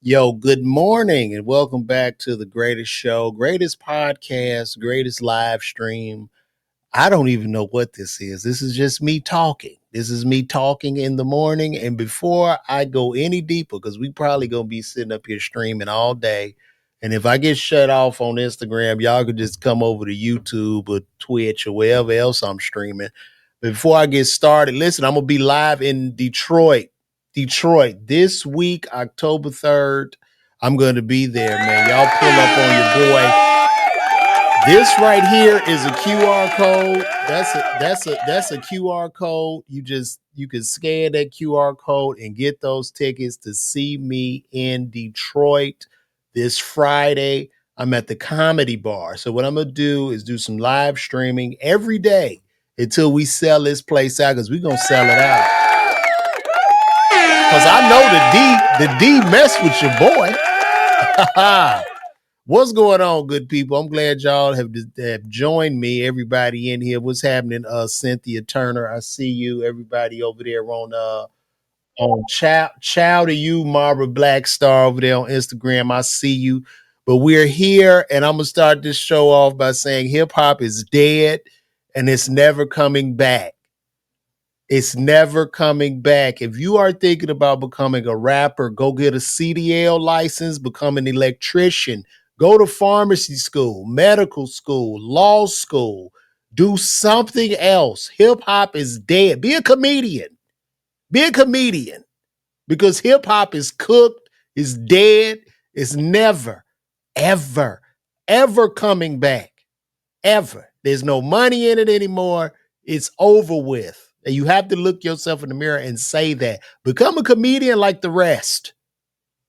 Yo, good morning and welcome back to the greatest show, greatest podcast, greatest live stream. I don't even know what this is. This is just me talking. This is me talking in the morning. And before I go any deeper, because we probably going to be sitting up here streaming all day. And if I get shut off on Instagram, y'all could just come over to YouTube or Twitch or wherever else I'm streaming. Before I get started, listen, I'm going to be live in Detroit. Detroit this week, October 3rd. I'm going to be there, man. Y'all pull up on your boy. This right here is a QR code. That's a QR code. You can scan that QR code and get those tickets to see me in Detroit this Friday. I'm at the Comedy Bar. So what I'm gonna do is do some live streaming every day until we sell this place out because we're gonna sell it out. Because I know the D mess with your boy. What's going on, good people? I'm glad y'all have joined me. Everybody in here. What's happening? Cynthia Turner, I see you. Everybody over there on chow to you, Marbara Blackstar over there on Instagram. I see you. But we're here, and I'm gonna start this show off by saying hip hop is dead and it's never coming back. It's never coming back. If you are thinking about becoming a rapper, go get a CDL license, become an electrician, go to pharmacy school, medical school, law school, do something else. Hip hop is dead. Be a comedian. Be a comedian because hip hop is cooked, is dead, is never, ever, ever coming back. Ever. There's no money in it anymore. It's over with. And you have to look yourself in the mirror and say that. Become a comedian like the rest.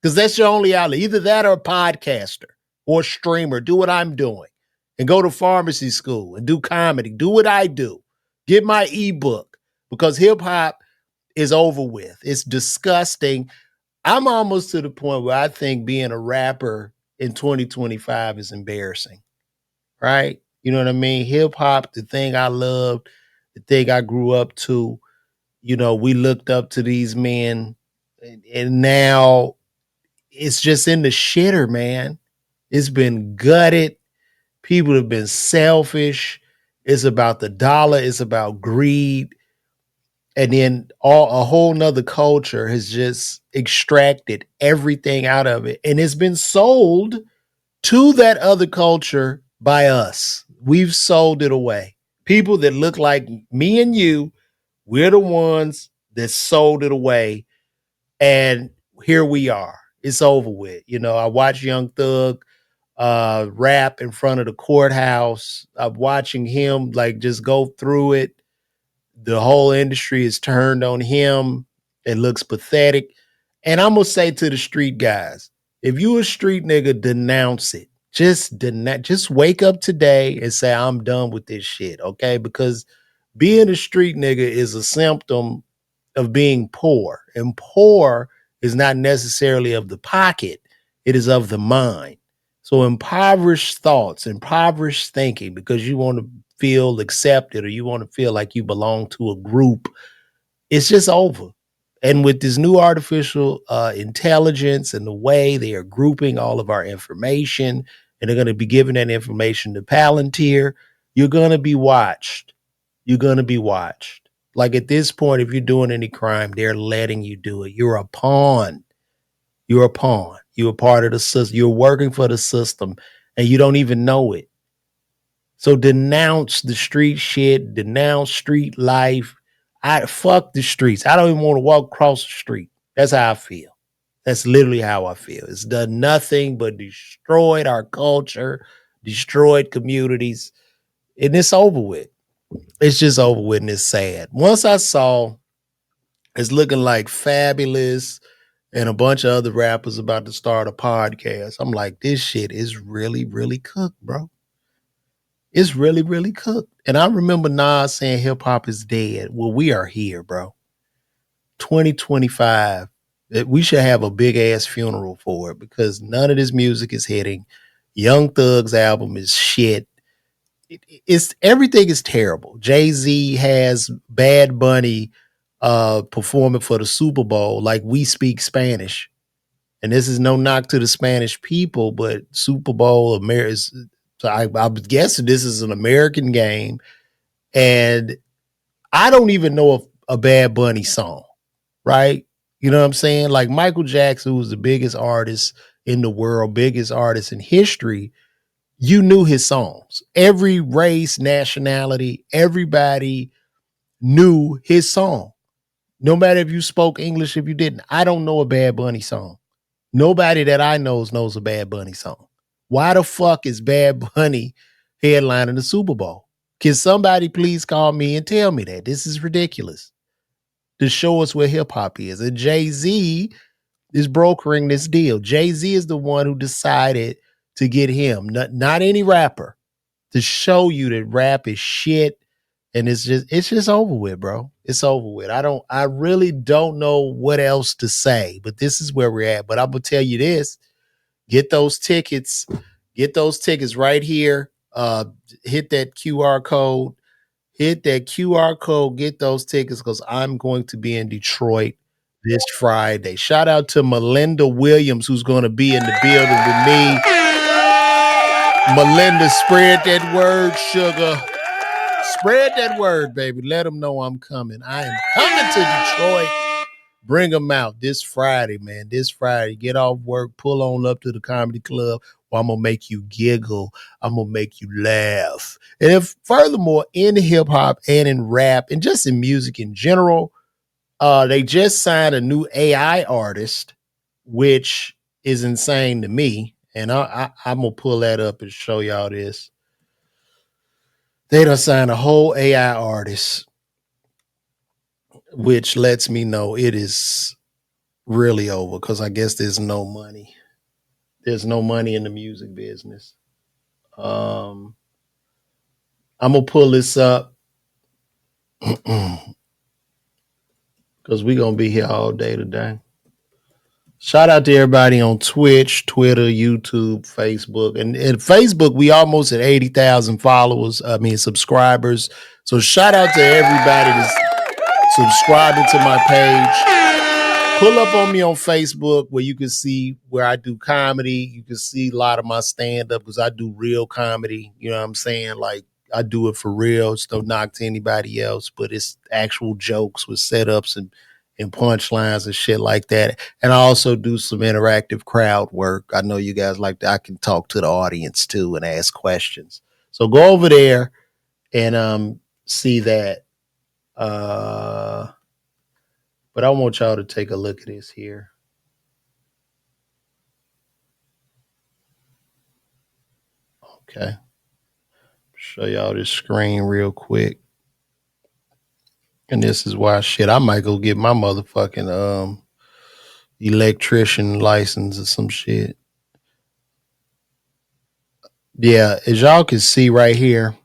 Because that's your only outlet. Either that or a podcaster or a streamer. Do what I'm doing. And go to pharmacy school and do comedy. Do what I do. Get my ebook. Because hip hop is over with. It's disgusting. I'm almost to the point where I think being a rapper in 2025 is embarrassing. Right? You know what I mean? Hip hop, the thing I loved, the thing I grew up to. We looked up to these men, and now it's just in the shitter, man. It's been gutted. People have been selfish. It's about the dollar. It's about greed. And then a whole nother culture has just extracted everything out of it. And it's been sold to that other culture by us. We've sold it away. People that look like me and you, we're the ones that sold it away. And here we are. It's over with. I watched Young Thug rap in front of the courthouse. I'm watching him like just go through it. The whole industry is turned on him. It looks pathetic. And I'm gonna say to the street guys, if you a street nigga, denounce it. Just wake up today and say, I'm done with this shit. Okay. Because being a street nigga is a symptom of being poor. And poor is not necessarily of the pocket, it is of the mind. So impoverished thoughts, impoverished thinking, because you want to feel accepted or you want to feel like you belong to a group, it's just over. And with this new artificial intelligence and the way they are grouping all of our information, and they're going to be giving that information to Palantir, you're going to be watched. You're going to be watched. Like at this point, if you're doing any crime, they're letting you do it. You're a pawn. You're a pawn. You're a part of the system. You're working for the system and you don't even know it. So denounce the street shit, denounce street life. I fuck the streets. I don't even want to walk across the street. That's how I feel. That's literally how I feel. It's done nothing but destroyed our culture, destroyed communities, and it's over with. It's just over with and it's sad. Once I saw it's looking like Fabulous and a bunch of other rappers about to start a podcast, I'm like, this shit is really, really cooked, bro. It's really, really cooked. And I remember Nas saying hip hop is dead. Well, we are here, bro. 2025. We should have a big ass funeral for it because none of this music is hitting. Young Thug's album is shit. It's everything is terrible. Jay-Z has Bad Bunny performing for the Super Bowl like we speak Spanish. And this is no knock to the Spanish people, but Super Bowl America. So I was guessing this is an American game, and I don't even know a Bad Bunny song, right? You know what I'm saying? Like Michael Jackson, who was the biggest artist in the world, biggest artist in history, you knew his songs. Every race, nationality, everybody knew his song. No matter if you spoke English, if you didn't. I don't know a Bad Bunny song. Nobody that I knows a Bad Bunny song. Why the fuck is Bad Bunny headlining the Super Bowl? Can somebody please call me and tell me that? This is ridiculous. To show us where hip hop is. And Jay-Z is brokering this deal. Jay-Z is the one who decided to get him, not any rapper, to show you that rap is shit. And it's just over with, bro. It's over with. I really don't know what else to say, but this is where we're at. But I'm gonna tell you this: get those tickets, right here. Hit that QR code, get those tickets because I'm going to be in Detroit this Friday. Shout out to Melinda Williams, who's going to be in the building with me. Melinda, spread that word, sugar. Spread that word, baby. Let them know I'm coming. I am coming to Detroit. Bring them out this Friday, man. This Friday. Get off work, pull on up to the comedy club, or I'm going to make you giggle. I'm going to make you laugh. And if furthermore, in hip hop and in rap and just in music in general, they just signed a new AI artist, which is insane to me. And I'm going to pull that up and show y'all this. They done signed a whole AI artist, which lets me know it is really over because I guess there's no money. There's no money in the music business. I'm gonna pull this up because we're gonna be here all day today. Shout out to everybody on Twitch, Twitter, YouTube, Facebook. And Facebook, we almost at 80,000 followers. I mean, subscribers. So shout out to everybody that's subscribing to my page. Pull up on me on Facebook where you can see where I do comedy. You can see a lot of my stand-up because I do real comedy. You know what I'm saying? Like, I do it for real. It's no knock to anybody else, but it's actual jokes with setups and punchlines and shit like that. And I also do some interactive crowd work. I know you guys like that. I can talk to the audience too and ask questions. So go over there and see that. But I want y'all to take a look at this here. Okay. Show y'all this screen real quick. And this is why shit, I might go get my motherfucking electrician license or some shit. Yeah, as y'all can see right here,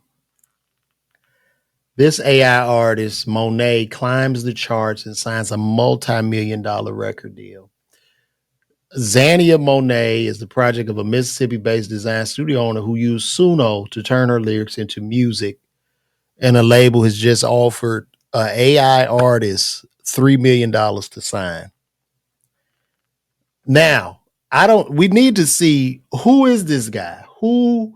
this AI artist, Monet, climbs the charts and signs a multi-million-dollar record deal. Xania Monet is the project of a Mississippi-based design studio owner who used Suno to turn her lyrics into music. And a label has just offered an AI artist $3 million to sign. Now, we need to see who is this guy? Who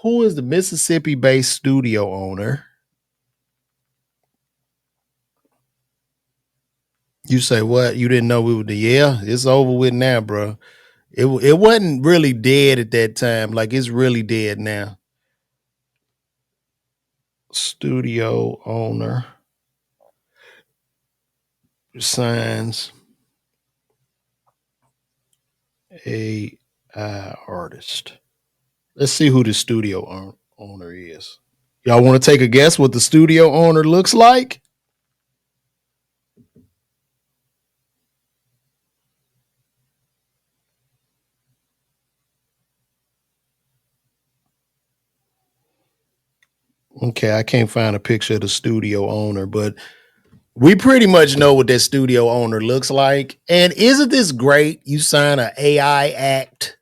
is the Mississippi-based studio owner? You say what? You didn't know we were it's over with now, bro. It wasn't really dead at that time. Like it's really dead now. Studio owner signs AI artist. Let's see who the studio owner is. Y'all want to take a guess what the studio owner looks like? Okay, I can't find a picture of the studio owner, but we pretty much know what that studio owner looks like. And isn't this great? You sign an AI act.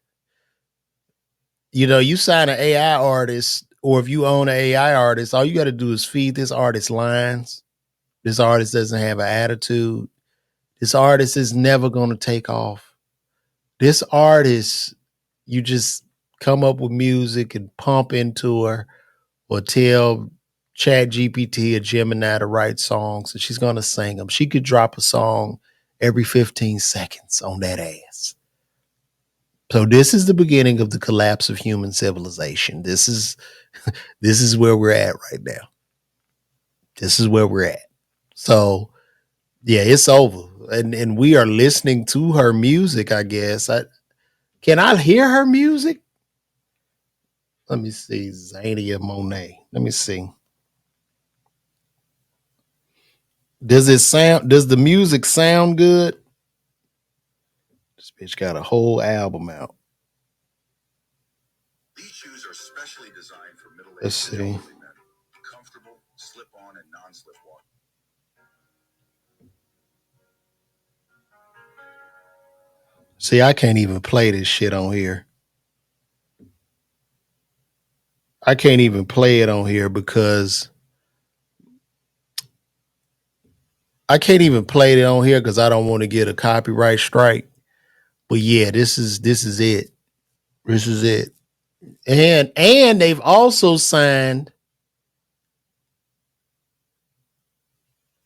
You know, you sign an AI artist, or if you own an AI artist, all you got to do is feed this artist lines. This artist doesn't have an attitude. This artist is never going to take off. This artist, you just come up with music and pump into her or tell Chat GPT or Gemini to write songs and she's going to sing them. She could drop a song every 15 seconds on that ass. So this is the beginning of the collapse of human civilization. This is where we're at right now. This is where we're at. So yeah, it's over. And we are listening to her music, I guess. Can I hear her music? Let me see. Zania Monet. Let me see. Does the music sound good? This bitch got a whole album out. These shoes are specially designed for middle-aged. Let's see. Men. Comfortable, slip-on, and non-slip walk. See, I can't even play this shit on here. I can't even play it on here because I can't even play it on here because I don't want to get a copyright strike. But yeah, this is it. This is it. And they've also signed.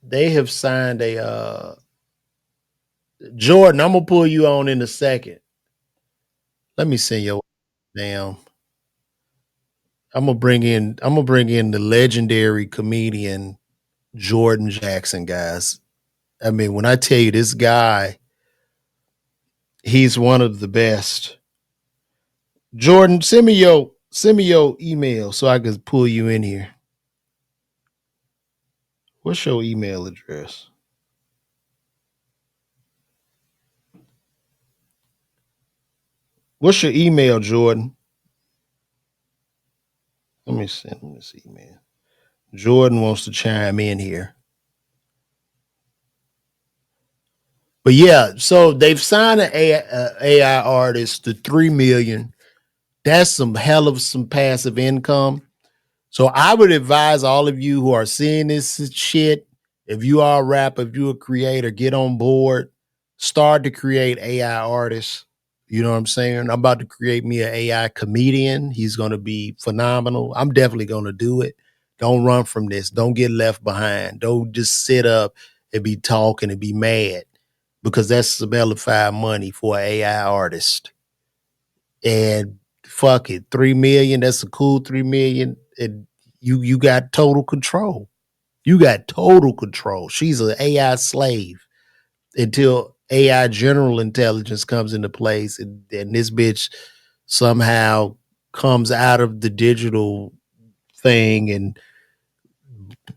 They have signed a Jordan. I'm gonna pull you on in a second. Let me send your damn. I'm gonna bring in the legendary comedian Jordan Jackson, guys. I mean, when I tell you this guy, he's one of the best. Jordan, send me your email so I can pull you in here. What's your email address? What's your email, Jordan? Let me send him this email. Jordan wants to chime in here. But yeah, so they've signed an AI artist to 3 million. That's some hell of some passive income. So I would advise all of you who are seeing this shit, if you are a rapper, if you're a creator, get on board, start to create AI artists. You know what I'm saying? I'm about to create me an AI comedian. He's going to be phenomenal. I'm definitely going to do it. Don't run from this. Don't get left behind. Don't just sit up and be talking and be mad because that's some bellified money for an AI artist. And fuck it, 3 million, that's a cool 3 million. And you got total control. You got total control. She's an AI slave until AI general intelligence comes into place and this bitch somehow comes out of the digital thing and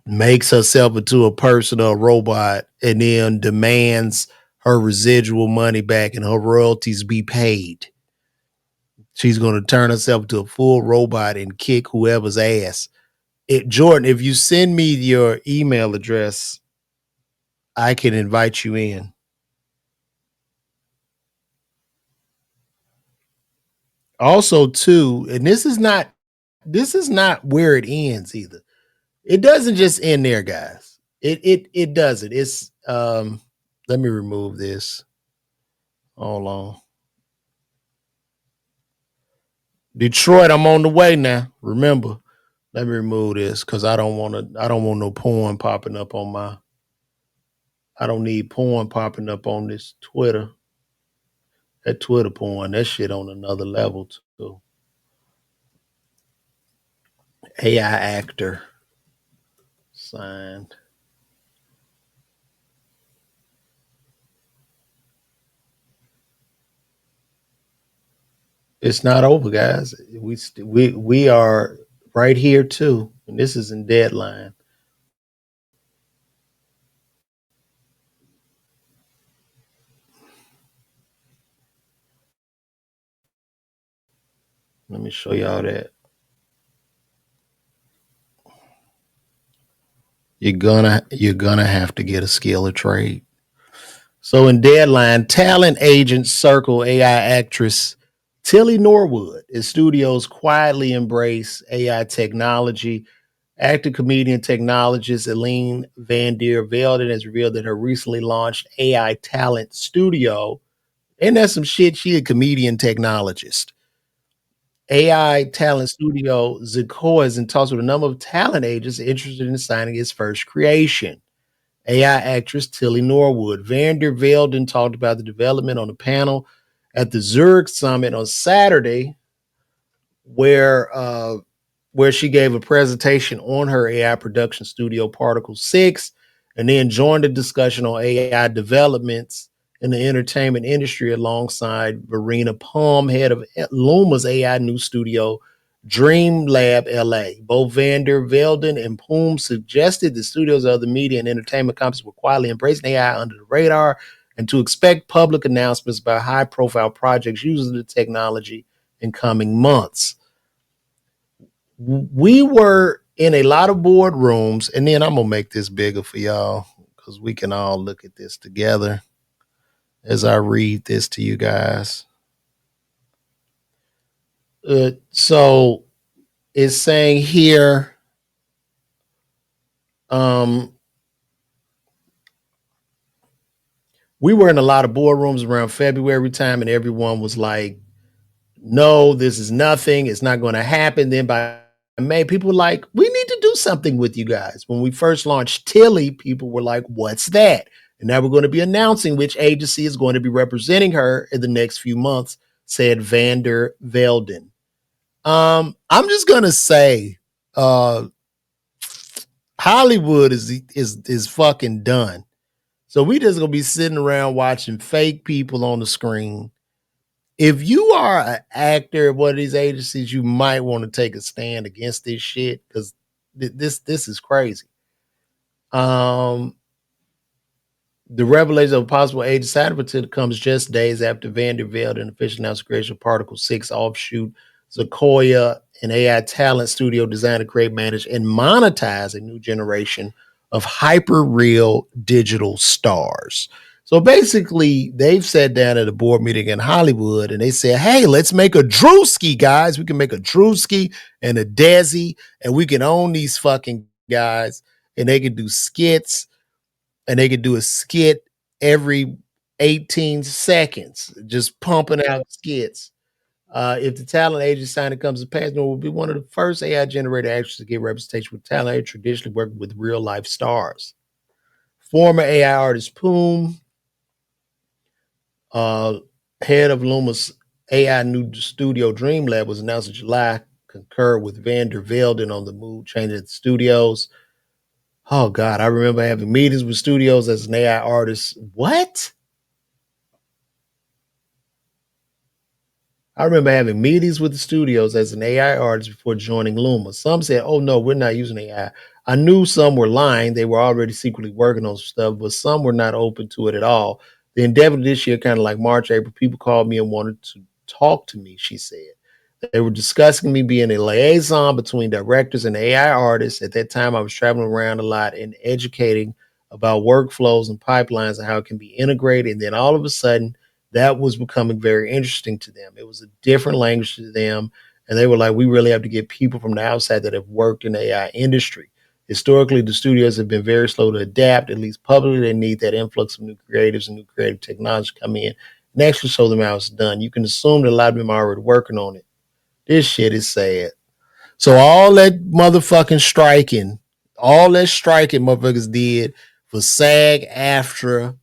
makes herself into a person or a robot and then demands her residual money back and her royalties be paid. She's going to turn herself into a full robot and kick whoever's ass. Jordan, if you send me your email address, I can invite you in. Also, too, and this is not where it ends either. It doesn't just end there, guys. It doesn't. It's let me remove this. Hold on. Detroit, I'm on the way now. Remember, let me remove this because I don't want no porn popping up on my. I don't need porn popping up on this Twitter. That Twitter porn, that shit on another level too. AI actor signed. It's not over, guys. We are right here too, and this is in deadline. Let me show y'all that. You're gonna have to get a skill or trade. So in deadline, talent agents circle AI actress Tilly Norwood as studios quietly embrace AI technology. Actor, comedian, technologist Aline Van Der Velden has revealed that her recently launched AI talent studio And that's some shit. She a comedian technologist. AI talent studio Zico is in talks with a number of talent agents interested in signing its first creation. AI actress Tilly Norwood. Vander Velden talked about the development on a panel at the Zurich Summit on Saturday, where she gave a presentation on her AI production studio Particle 6 and then joined the discussion on AI developments in the entertainment industry alongside Verena Palm, head of Luma's AI new studio, Dream Lab LA. Both Vander Velden and Poom suggested the studios of the media and entertainment companies were quietly embracing AI under the radar and to expect public announcements about high profile projects using the technology in coming months. We were in a lot of boardrooms, and then I'm gonna make this bigger for y'all because we can all look at this together as I read this to you guys. So it's saying here, um, we were in a lot of boardrooms around February time, and everyone was like, no, this is nothing. It's not going to happen. Then by May, people were like, we need to do something with you guys. When we first launched Tilly, people were like, what's that? And now we're going to be announcing which agency is going to be representing her in the next few months, said Vander Velden. I'm just going to say, uh, Hollywood is fucking done. So we just going to be sitting around watching fake people on the screen. If you are an actor at one of these agencies, you might want to take a stand against this shit because this is crazy. Um, the revelation of a possible agent side effect comes just days after Vanderbilt and official announced the creation of Particle 6 offshoot Sequoia, an AI talent studio designed to create, manage, and monetize a new generation of hyper real digital stars. So basically, they've sat down at a board meeting in Hollywood and they said, hey, let's make a Drewski, guys. We can make a Drewski and a Desi, and we can own these fucking guys, and they can do skits, and they could do a skit every 18 seconds, just pumping out skits. If the talent agent signing comes to pass, no, will be one of the first AI generated actors to get representation with talent agent traditionally working with real life stars. Former AI artist Poom, uh, head of Luma's AI new studio Dream Lab, was announced in July, concurred with Vander Velden on the move changing at the studios. Oh God, I remember having meetings with studios as an AI artist. What? I remember having meetings with the studios as an AI artist before joining Luma. Some said, oh no, we're not using AI. I knew some were lying. They were already secretly working on stuff, but some were not open to it at all. The endeavor this year, kind of like March, April, people called me and wanted to talk to me, she said. They were discussing me being a liaison between directors and AI artists. At that time, I was traveling around a lot and educating about workflows and pipelines and how it can be integrated. And then all of a sudden, that was becoming very interesting to them. It was a different language to them. And they were like, we really have to get people from the outside that have worked in the AI industry. Historically, the studios have been very slow to adapt, at least publicly. They need that influx of new creatives and new creative technology come in and actually show them how it's done. You can assume that a lot of them are already working on it. This shit is sad. So all that motherfucking striking, all that striking motherfuckers did for SAG AFTRA,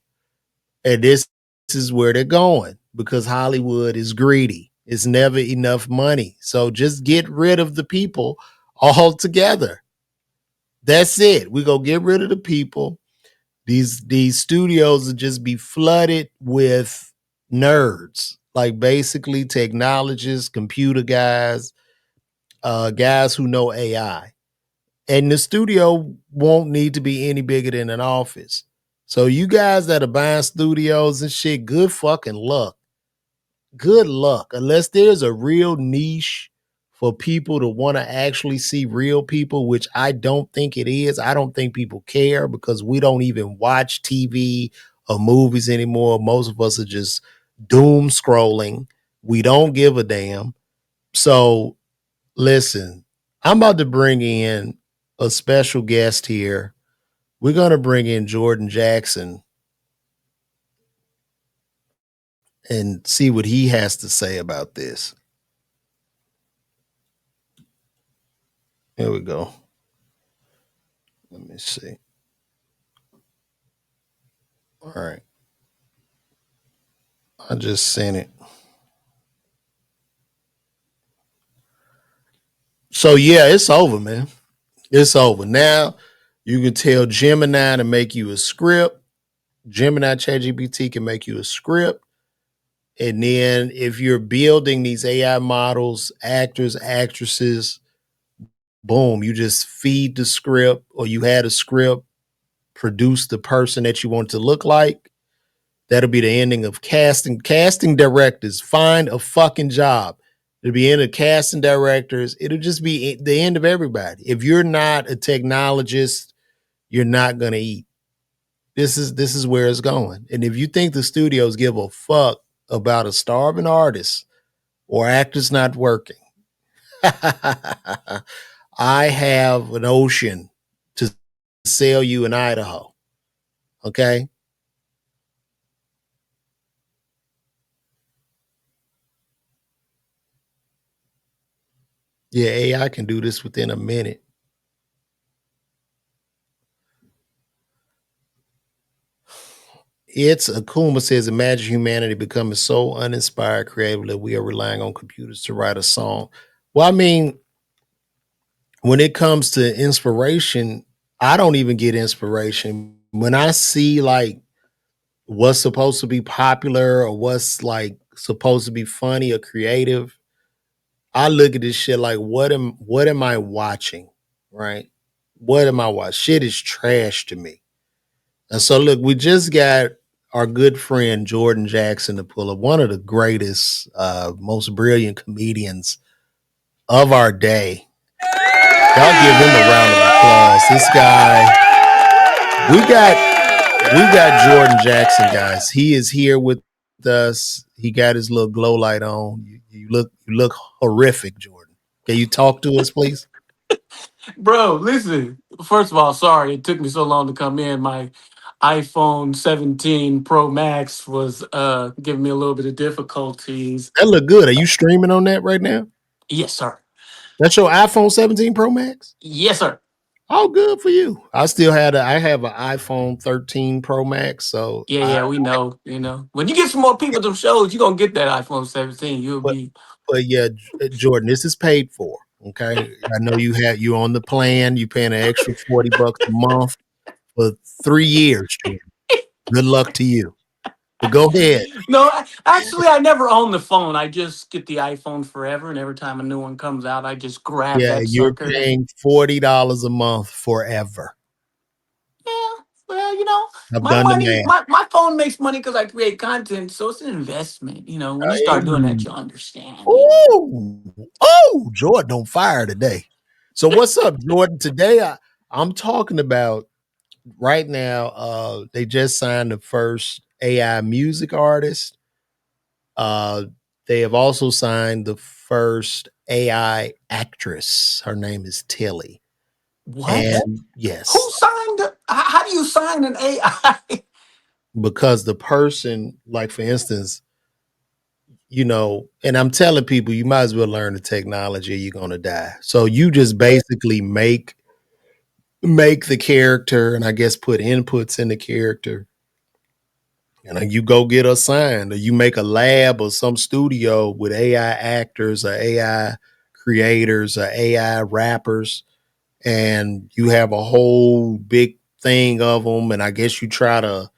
and this is where they're going because Hollywood is greedy. It's never enough money. So just get rid of the people altogether. That's it. We go get rid of the people. These studios will just be flooded with nerds, like basically technologists, computer guys, guys who know AI. And the studio won't need to be any bigger than an office. So you guys that are buying studios and shit, good fucking luck. Good luck. Unless there's a real niche for people to want to actually see real people, which I don't think it is. I don't think people care because we don't even watch TV or movies anymore. Most of us are just doom scrolling. We don't give a damn. So listen, I'm about to bring in a special guest here. We're going to bring in Jordan Jackson. and see what he has to say about this. Here we go. Let me see. All right. I just sent it. So yeah, it's over, man. It's over. Now you can tell Gemini to make you a script. Gemini ChatGPT can make you a script. And then if you're building these AI models, actors, actresses, boom, you just feed the script or you had a script, produce the person that you want to look like. That'll be the ending of casting. Casting directors, find a fucking job. It'll be end of casting directors. It'll just be the end of everybody. If you're not a technologist, you're not gonna eat. This is where it's going. And if you think the studios give a fuck about a starving artist or actors not working, I have an ocean to sell you in Idaho. Okay. Yeah, AI can do this within a minute. It's Akuma says, imagine humanity becoming so uninspired creatively that we are relying on computers to write a song. Well, I mean, when it comes to inspiration, I don't even get inspiration. When I see like what's supposed to be popular or what's like supposed to be funny or creative, I look at this shit like what am I watching? Right? What am I watching? Shit is trash to me. And so look, we just got our good friend Jordan Jackson to pull up, one of the greatest, most brilliant comedians of our day. Y'all give him a round of applause. This guy, we got Jordan Jackson, guys. He is here with us. He got his little glow light on. You look horrific, Jordan. Can you talk to us, please? Bro, listen. First of all, sorry it took me so long to come in. My iPhone 17 Pro Max was giving me a little bit of difficulties. That look good. Are you streaming on that right now? Yes, sir. That's your iPhone 17 Pro Max? Yes, sir. Oh, good for you. I have an iPhone 13 Pro Max, so Yeah, I yeah, we know. When you get some more people to shows, you're gonna get that iPhone 17. You'll but be but yeah, Jordan, this is paid for. Okay. I know you on the plan, you paying an extra $40 a month for 3 years, Jordan. Good luck to you. But go ahead. No, actually I never own the phone. I just get the iPhone forever, and every time a new one comes out, I just grab Yeah, that you're sucker. paying $40 a month forever. Yeah, well, I've my done the money, math. my phone makes money because I create content, so it's an investment. When you start doing that, Hey. you'll understand. Oh, oh, Jordan on fire today. So what's up, Jordan? Today I'm talking about right now. They just signed the first AI music artist. Uh, they have also signed the first AI actress. Her name is Tilly. What? And Who yes, signed? How do you sign an AI? because the person, like for instance, and I'm telling people you might as well learn the technology or you're gonna die. So you just basically make the character and I guess put inputs in the character. And then you go get assigned, or you make a lab or some studio with AI actors or AI creators or AI rappers, and you have a whole big thing of them. And I guess you try to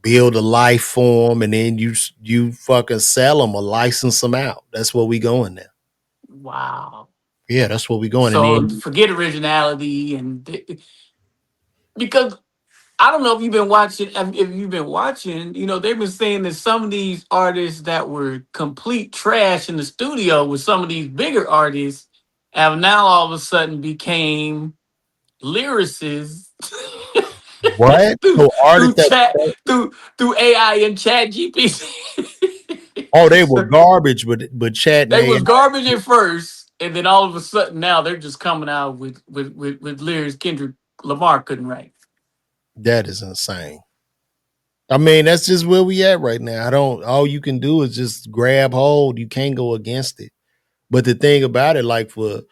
build a life form, and then you fucking sell them or license them out. That's where we going now. Wow. Yeah, that's where we going. And So then forget originality because I don't know if you've been watching. If you've been watching, they've been saying that some of these artists that were complete trash in the studio with some of these bigger artists have now all of a sudden became lyricists what? through So artists through that chat through AI and Chat GPT. oh they were So garbage, but chatting they AI. was garbage at first, and then all of a sudden now they're just coming out with lyrics Kendrick Lamar couldn't write. That is insane. I mean, that's just where we at right now. I don't. All you can do is just grab hold. You can't go against it. But the thing about it, like for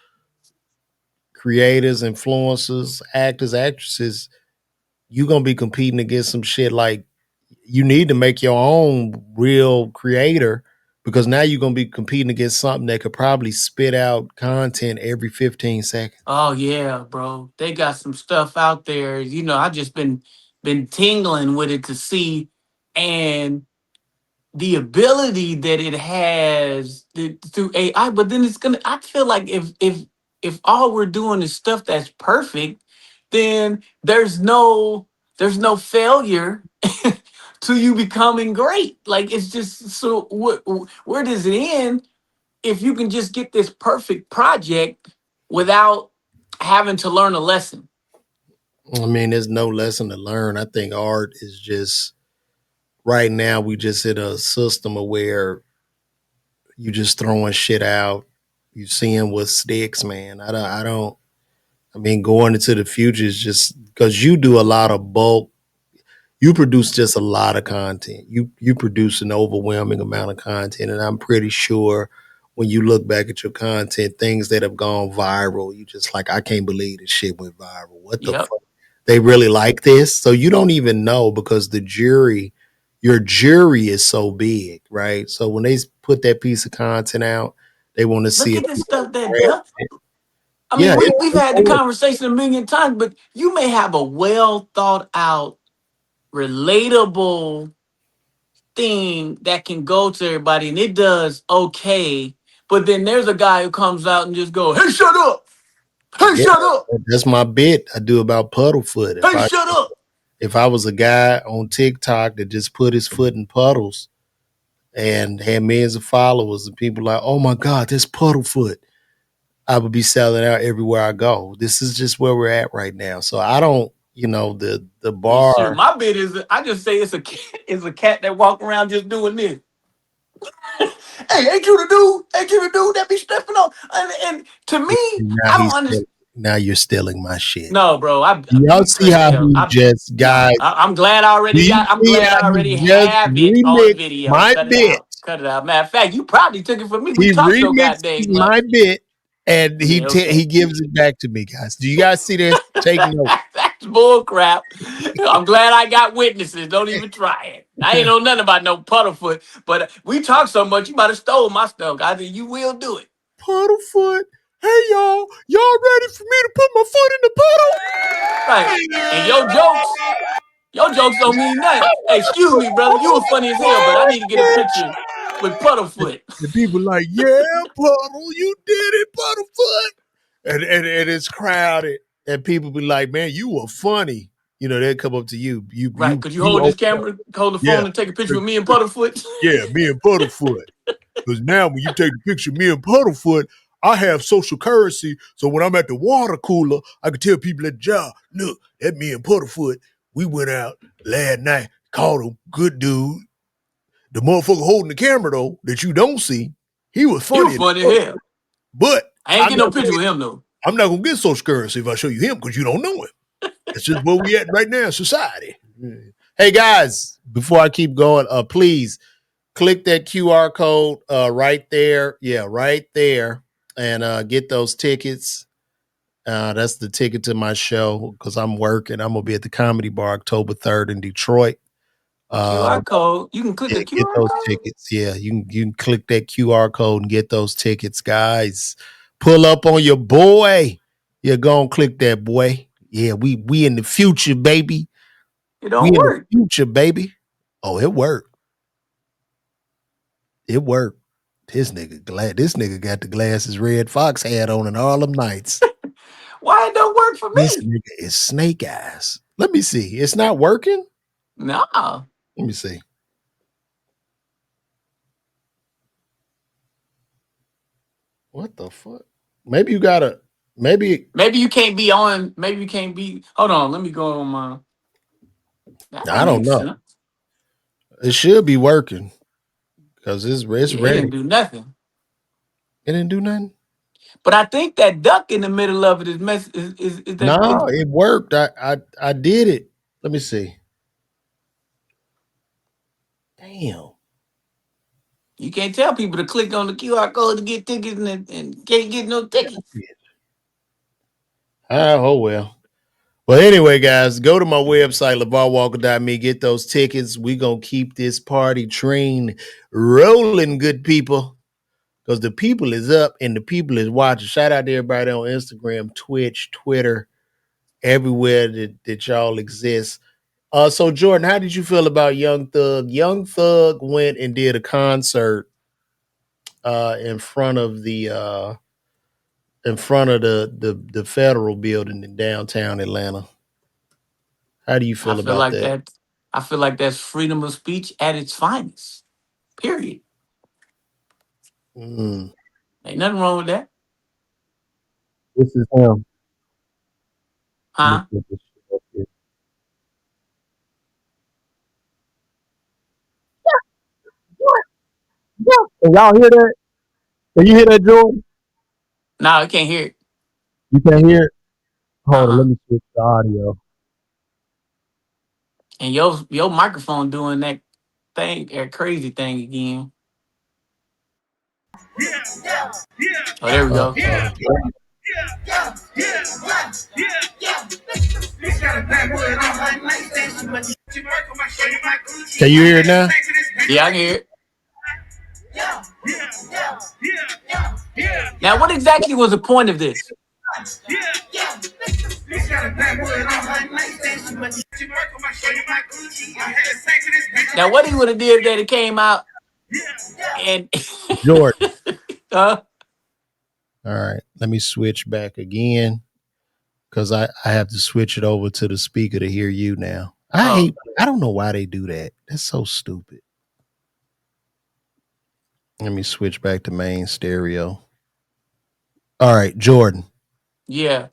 creators, influencers, actors, actresses, you're gonna be competing against some shit like you need to make your own real creator because now you're gonna be competing against something that could probably spit out content every 15 seconds. Oh yeah, bro. They got some stuff out there. You know, I just been tingling with it to see, and the ability that it has through AI. But then it's gonna. I feel like if all we're doing is stuff that's perfect, then there's no failure to you becoming great. Like it's just so. Where does it end if you can just get this perfect project without having to learn a lesson? I mean, there's no lesson to learn. I think art is just right now we just in a system of where you just throwing shit out. You seeing what sticks, man. I don't. I mean, going into the future is just because you do a lot of bulk. You produce just a lot of content. You produce an overwhelming amount of content, and I'm pretty sure when you look back at your content, things that have gone viral, you just like, I can't believe this shit went viral. What the Yep. fuck? They really like this, so you don't even know because your jury is so big, right? So when they put that piece of content out, they want to see Look if at the people stuff that grab does. it. I Yeah, mean, we've had the conversation a million times, but you may have a well thought out, relatable thing that can go to everybody, and it does okay. But then there's a guy who comes out and just go, "Hey, shut up! Hey, yeah, shut up! that's my bit. I do about puddlefoot. Hey, shut up!" If I was a guy on TikTok that just put his foot in puddles and had millions of followers and people like, oh my God, this Puddlefoot, I would be selling out everywhere I go. This is just where we're at right now. So I don't, the Well, shoot, bar. my bit is I just say it's a it's a cat that walk around just doing this. Hey, ain't you the dude? Ain't you the dude that be stepping on? And to me, Now I don't he's understand. stealing. Now you're stealing my shit. No, bro. Do y'all You see crazy how hell. he just, No. guys? I'm glad I Do already you got. I'm see glad how I already he just have it on remixed video. my Cut it bit? out. Cut it out. Matter of fact, you probably took it from me. We He talked so remixes goddamn my much. bit and Yeah. he Okay. gives it back to me, guys. Do you guys see this? Take note. That's bull crap. I'm glad I got witnesses. Don't even try it. I ain't know nothing about no Puddlefoot, but we talked so much, you might have stole my stuff. I think you will do it. Puddlefoot. Hey y'all ready for me to put my foot in the Right. And your jokes don't mean nothing. Hey, excuse me, brother. You were funny as hell, but I need to get a picture with puddle? Puddlefoot. And people like, yeah, Puddle, you did it, Puddlefoot. And it's crowded. And people be like, man, you were funny. They come up to you. You Right. you Could you you hold this open up. camera, hold the Yeah. phone, and take a picture with me and Puddlefoot? Yeah, me and Puddlefoot. Because now when you take the picture of me and Puddlefoot, I have social currency. So when I'm at the water cooler, I can tell people at the job, look, that me and Puddlefoot, we went out last night, caught him, good dude. The motherfucker holding the camera though, that you don't see, he was He was funny. funny as hell. But I ain't I'm get no not picture with him though. I'm not gonna get social currency if I show you him because you don't know him. That's just where we at right now in society. Hey guys, before I keep going, please click that QR code right there. Yeah, right there. And get those tickets. That's the ticket to my show because I'm working. I'm gonna be at the Comedy Bar October 3rd in Detroit. Uh, QR code. You can click yeah, the get QR those code. tickets. Yeah, you can click that QR code and get those tickets, guys. Pull up on your boy. Yeah, go and click that boy. Yeah, we in the future, baby. It We don't in the work. future, baby. Oh, it worked. It worked. This nigga got the glasses Red Fox had on in all them nights. Why it don't work for This me? nigga is snake eyes. Let me see. It's not working. Nah. Let me see. What the fuck? Maybe you gotta. Maybe Maybe you can't be on. Maybe you can't be. Hold on. Let me go on my. That I don't makes know. sense. It should be working because it's Yeah, it ready. didn't do nothing. It didn't do nothing. But I think that duck in the middle of it is mess. Is that? No, it worked. I did it. Let me see. Damn. You can't tell people to click on the QR code to get tickets and can't get no tickets. Oh well. Well, anyway, guys, go to my website, LaVarWalker.me, get those tickets. We gonna keep this party train rolling, good people. Because the people is up and the people is watching. Shout out to everybody on Instagram, Twitch, Twitter, everywhere that y'all exist. So Jordan, how did you feel about Young Thug? Young Thug went and did a concert in front of the federal building in downtown Atlanta. How do you I feel feel about like that? that. I feel like that's freedom of speech at its finest. Period. Mm. Ain't nothing wrong with that, This is him. Let me huh? put this shit up here. Can y'all hear that? Can you hear that, Jordan? No, I can't hear it. You can't hear it? Hold on, Uh-uh. let me switch the audio. And your microphone doing that thing, that crazy thing again. Oh, there we go. Can you hear it now? Yeah, I can hear it. Now, what exactly was the point of this? Now, what he would have did that it came out and Jordan. uh, All right, let me switch back again because I have to switch it over to the speaker to hear you now. oh I don't know why they do that. That's so stupid. Let me switch back to main stereo. All right, Jordan. yeah.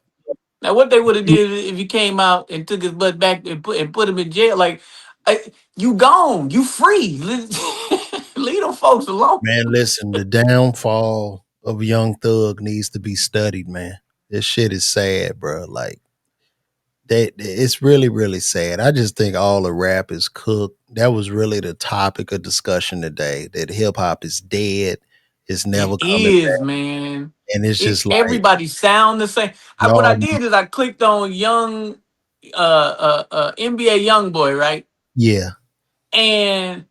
Now, what they would have did if he came out and took his butt back and put him in jail? Like, you gone, you free. Leave them folks alone. Man, listen, the downfall of Young Thug needs to be studied, man. This shit is sad, bro. Like that it's really, really sad. I just think all the rap is cooked. That was really the topic of discussion today. That hip hop is dead. It's It never coming is, back. man. And it's It just like, everybody sound the same. What I y'all, did is I clicked on young NBA young boy, right? yeah, And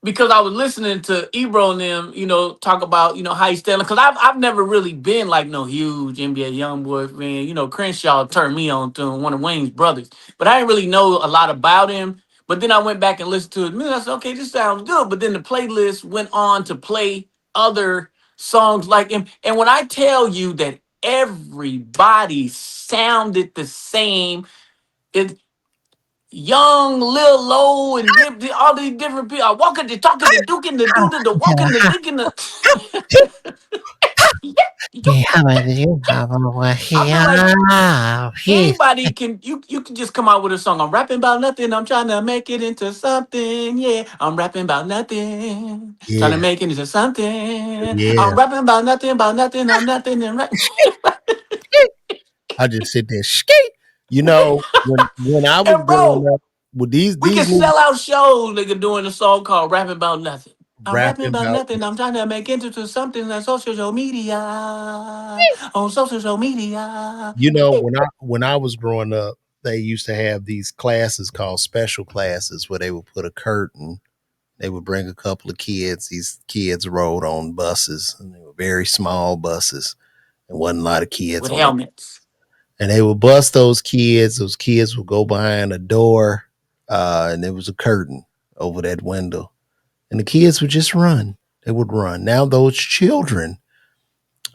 because I was listening to Ebro and them, talk about, how he's standing. Because I've never really been like no huge NBA YoungBoy fan. Crenshaw turned me on to him, one of Wayne's brothers. But I didn't really know a lot about him. But then I went back and listened to his music. I said, okay, this sounds good. But then the playlist went on to play other songs like him. And when I tell you that everybody sounded the same, it Young, Lil Low, and all these different people. I walking, the talking, the duking, the do the walking, the licking, the. yeah, how about you? How about I feel like here? anybody can. You can just come out with a song. I'm rapping about nothing. I'm trying to make it into something. Yeah, I'm rapping about nothing. Trying to Yeah, make it into something. I'm yeah. rapping about nothing, I'm nothing, and rap. I just sit there, skate. When I was And growing bro, up, with these we can these new sell out shows, nigga, doing a song called Rapping About Nothing. I'm rapping rapping about about, nothing. I'm trying to make it into something like social media. On social media. when I was growing up, they used to have these classes called special classes where they would put a curtain. They would bring a couple of kids. These kids rode on buses, and they were very small buses. There wasn't a lot of kids With on them. helmets. And they would bust those kids. Those kids would go behind a door, and there was a curtain over that window. And the kids would just run. They would run. Now those children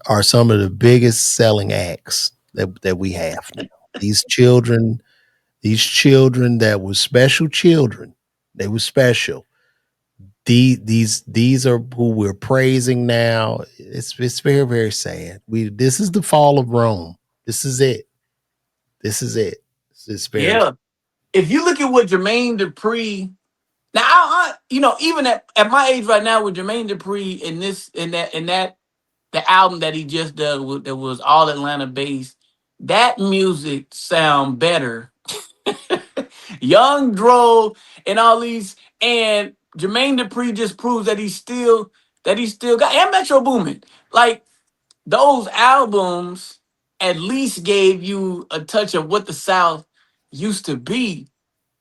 are some of the biggest selling acts that we have now. These children, these children that were special children, they were special. These are who we're praising now. It's very, very sad. This is the fall of Rome. This is it. This is it. It's very Yeah. If you look at what Jermaine Dupri, now even at my age right now with Jermaine Dupri in that the album that he just did that was all Atlanta based, that music sound better. Young Dro and all these, and Jermaine Dupri just proves that he still got, and Metro Boomin. Like those albums at least gave you a touch of what the South used to be.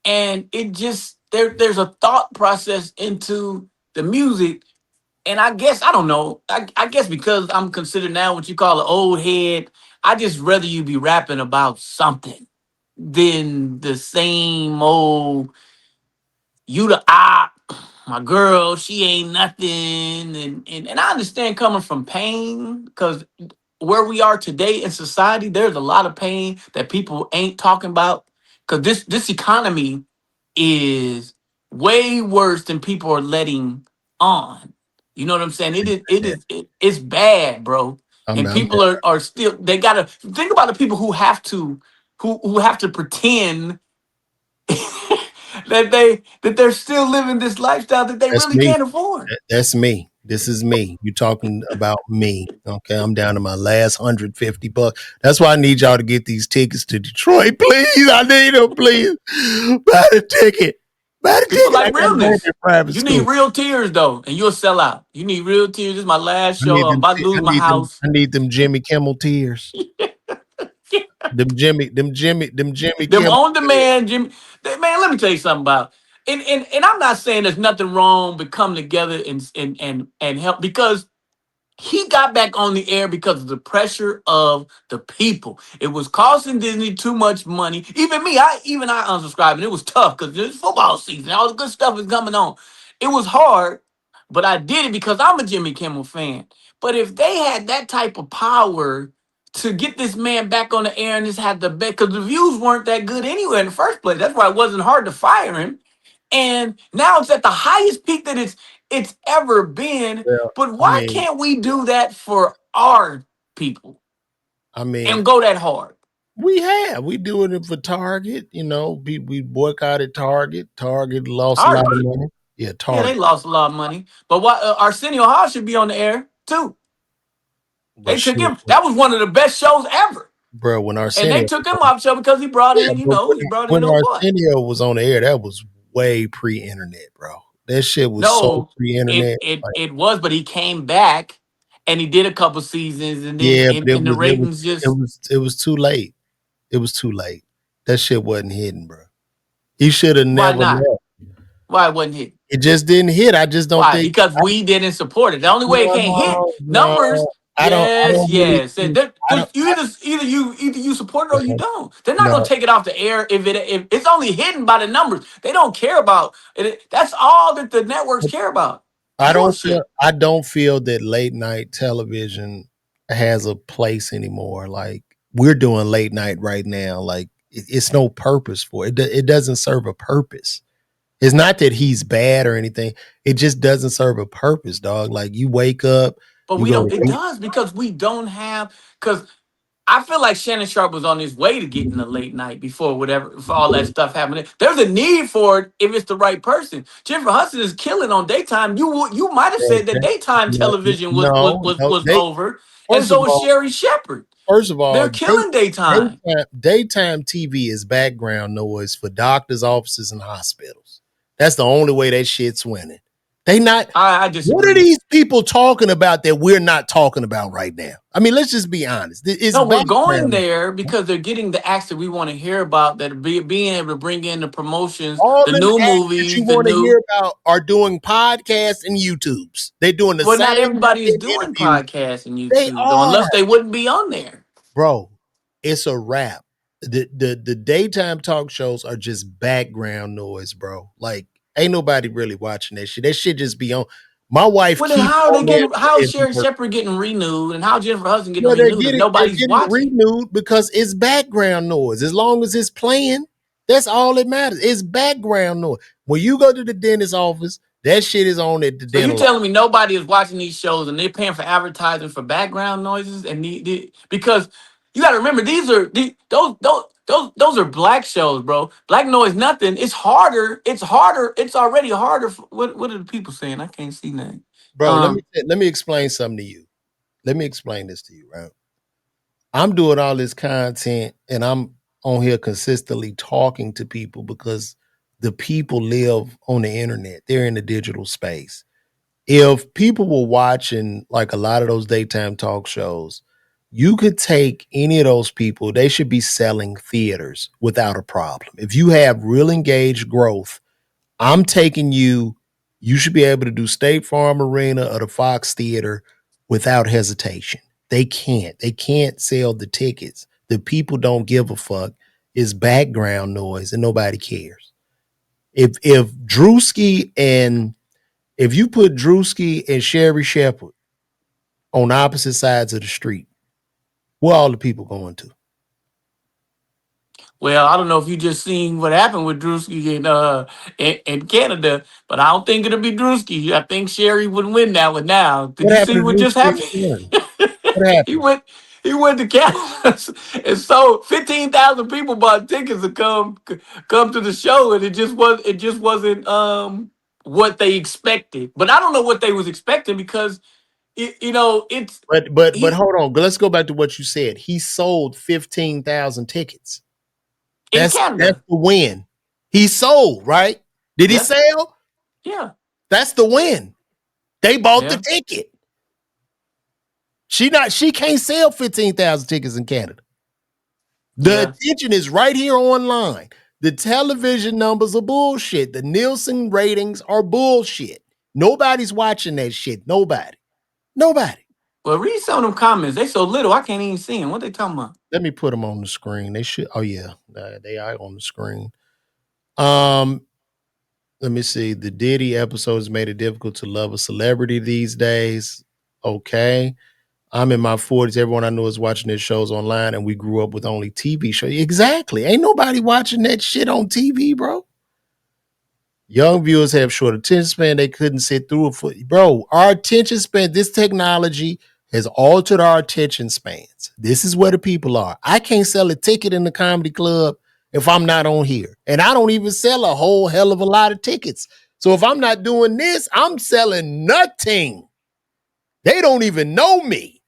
And it just there's a thought process into the music. And I guess I don't know. I guess because I'm considered now what you call an old head, I just rather you be rapping about something than the same old you the op, my girl, she ain't nothing. And I understand coming from pain, because where we are today in society, there's a lot of pain that people ain't talking about. Because this economy is way worse than people are letting on. You know what I'm saying? It's bad, bro. I'm, And I'm people are still, they gotta think about the people who have to pretend that they're still living this lifestyle that they That's really me. can't afford. That's me. This is me. You talking about me. Okay. I'm down to my last $150. That's why I need y'all to get these tickets to Detroit. Please. I need them, please. Buy the ticket. Buy the People ticket. I like gotta go realness. to private You need school. real tears though, and you'll sell out. You need real tears. This is my last I show. need I'm them about to I lose my need them house. I need them Jimmy Kimmel tears. Them Jimmy Them Kimmel on tears. demand, Jimmy. Man, let me tell you something about. And I'm not saying there's nothing wrong with come together and help, because he got back on the air because of the pressure of the people. It was costing Disney too much money. Even I unsubscribed, and it was tough because it's football season. All the good stuff is coming on. It was hard, but I did it because I'm a Jimmy Kimmel fan. But if they had that type of power to get this man back on the air and just had the bet, because the views weren't that good anyway in the first place. That's why it wasn't hard to fire him. And now it's at the highest peak that it's ever been. Well, But I why mean, can't we do that for our people I mean, and go that hard? we doing it for Target. We boycotted Target. Target lost a lot of Target, money. Yeah, yeah, they Target. lost a lot of money. But why Arsenio Hall should be on the air too? Well, They took shit, him. That was one of the best shows ever, bro. When and they Arsenio, took him off the show because he brought yeah, in, but he brought in when old boy. Arsenio was on the air, that was way pre-internet, bro. That shit was so No, it pre-internet. it Like, it was, but he came back and he did a couple seasons, and then yeah, but and the ratings just it was too late. It was too late. That shit wasn't hidden, bro. He should have why never not? left. Why it wasn't hit? It just didn't hit. I just don't Why? think. Because we didn't support it. The only way it can't hit No, numbers. no. I Yes, don't really yes. think. I don't. You either you support it or you No, don't. They're not gonna no. take it off the air if it's only hidden by the numbers. They don't care about it. That's all that the networks care about. Viewership. I don't feel that late night television has a place anymore. Like we're doing late night right now. Like it's no purpose for it. It doesn't serve a purpose. It's not that he's bad or anything. It just doesn't serve a purpose, dog. Like you wake up, But you we go don't. to It does because we don't have. Because I feel like Shannon Sharp was on his way to getting a late night before whatever for all that stuff happening. There's a need for it if it's the right person. Jennifer Hudson is killing on daytime. You might have said that daytime television no. was over, and First of so is all, Sherry Shepard. First of all, They're killing daytime. daytime TV is background noise for doctors' offices and hospitals. That's the only way that shit's winning. They not. I What are disagree. these people talking about that we're not talking about right now? I mean, let's just be honest. It's No, we're going background. there because they're getting the acts that we want to hear about. That being able to bring in the promotions, All the them new acts that you movies, the want to new. hear about are doing podcasts and YouTubes. They're doing the Well, same not everybody is goddamn doing interviews. podcasts and They YouTube though, are. unless they wouldn't be on there. Bro, it's a wrap. The daytime talk shows are just background noise, bro. Like ain't nobody really watching that shit. That shit just be on. My wife Well, then keep how are they on there. getting? How is Sherry Shepard getting renewed, and how Jennifer Hudson getting Yeah, renewed if they're nobody's getting watching? renewed because it's background noise. As long as it's playing, that's all that matters. It's background noise. When you go to the dentist office, that shit is on at the So you dental office. telling me nobody is watching these shows and they're paying for advertising for background noises and because you got to remember those are black shows, bro. Black noise, nothing. It's harder. It's harder. It's already harder. What are the people saying? I can't see nothing. Bro, Um, let me explain something to you. Let me explain this to you, right? I'm doing all this content and I'm on here consistently talking to people because the people live on the internet. They're in the digital space. If people were watching like a lot of those daytime talk shows, you could take any of those people, they should be selling theaters without a problem. If you have real engaged growth, I'm taking you, you should be able to do State Farm Arena or the Fox Theater without hesitation. They can't. They can't sell the tickets. The people don't give a fuck. It's background noise and nobody cares. If Drewski and if you put Drewski and Sherry Shepherd on opposite sides of the street, where all the people going to? Well, I don't know if you just seen what happened with Drewski in Canada, but I don't think it'll be Drewski. I think Sherry would win that one now. Did What you see happened to what just Drewski and happened? Sherry? What he happened? went he went to Canada and so 15,000 people bought tickets to come to the show, and it just wasn't what they expected. But I don't know what they was expecting because it's But he hold on. Let's go back to what you said. He sold 15,000 tickets. in That's Canada. the win. He sold, right? Did he Yes. sell? Yeah. That's the win. They bought the Yeah. ticket. She can't sell 15,000 tickets in Canada. The Yeah. attention is right here online. The television numbers are bullshit. The Nielsen ratings are bullshit. Nobody's watching that shit. Nobody. Nobody. Well, read some of them comments. They so little, I can't even see them. What they talking about? Let me put them on the screen. They should. Oh yeah, they are on the screen. Um, Let me see. The Diddy episodes made it difficult to love a celebrity these days. Okay. I'm in my 40s. Everyone I know is watching their shows online, and we grew up with only TV shows. Exactly. Ain't nobody watching that shit on TV, bro. Young viewers have short attention span. They couldn't sit through it for bro. Our attention span, this technology has altered our attention spans. This is where the people are. I can't sell a ticket in the comedy club if I'm not on here. And I don't even sell a whole hell of a lot of tickets. So if I'm not doing this, I'm selling nothing. They don't even know me.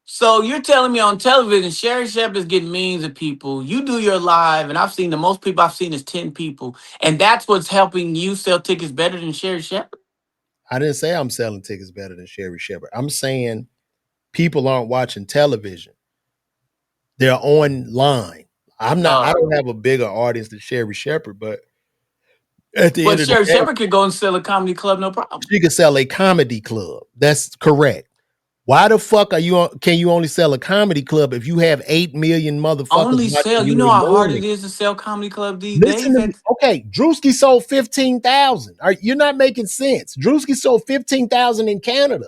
So you're telling me on television, Sherry Shepherd's getting millions of people. You do your live, and I've seen the most people I've seen is 10 people. And that's what's helping you sell tickets better than Sherry Shepherd? I didn't say I'm selling tickets better than Sherry Shepherd. I'm saying people aren't watching television. They're online. I don't have a bigger audience than Sherry Shepherd, but at the But end of the Sherry day, Shepherd could go and sell a comedy club, no problem. she could sell a comedy club. That's correct. Why the fuck can you only sell a comedy club if you have 8 million motherfuckers Only watching sell. You you know in how hard morning? it is to sell comedy club these Listen days? to me. Okay, Drewski sold 15,000. You're not making sense. Drewski sold 15,000 in Canada.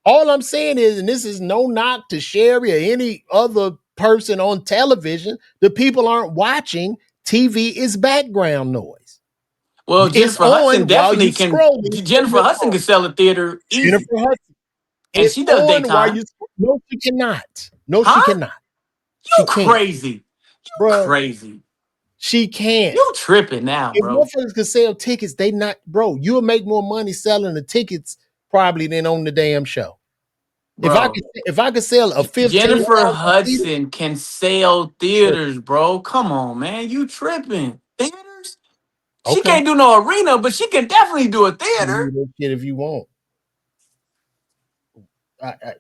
All I'm saying is, and this is no knock to Sherry or any other person on television, the people aren't watching. TV is background noise. Well, It's Jennifer Hudson on while definitely you can. scrolling on Jennifer your Hudson phone. can sell a theater easy. Jennifer Hudson. And It's she does on while daytime. you. No, she cannot. No, she Huh? cannot. You She can't, crazy. You bro. crazy. She can't. You tripping now, If bro. motherfuckers could sell tickets, they not, bro. You'll make more money selling the tickets probably than on the damn show. Bro. If I could sell a 15,000 Jennifer seat, Hudson can sell trip. theaters, bro. Come on, man. You tripping. Theaters? She Okay, can't do no arena, but she can definitely do a you can theater. do that shit if you want.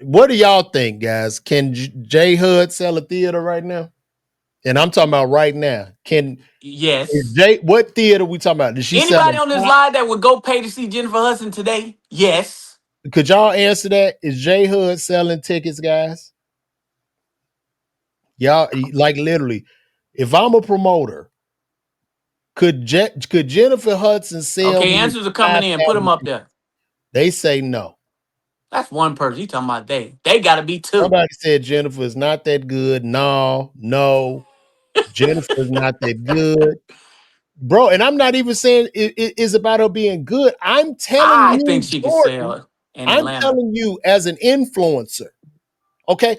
What do y'all think, guys? Can J Hud sell a theater right now? And I'm talking about right now. Yes. What theater we talking about? Did she sell Anybody them? on this live that would go pay to see Jennifer Hudson today? Yes. Could y'all answer that? Is J Hud selling tickets, guys? Y'all, like literally, if I'm a promoter, could Jennifer Hudson sell Okay, me answers are coming in. Put them 5,000? up there. They say no. That's one person. You talking about they. They got to be two. Somebody said Jennifer is not that good. No, Jennifer's not that good. Bro, and I'm not even saying it's about her being good. I'm telling I think you, she could Jordan, sell in I'm Atlanta. telling you as an influencer, okay?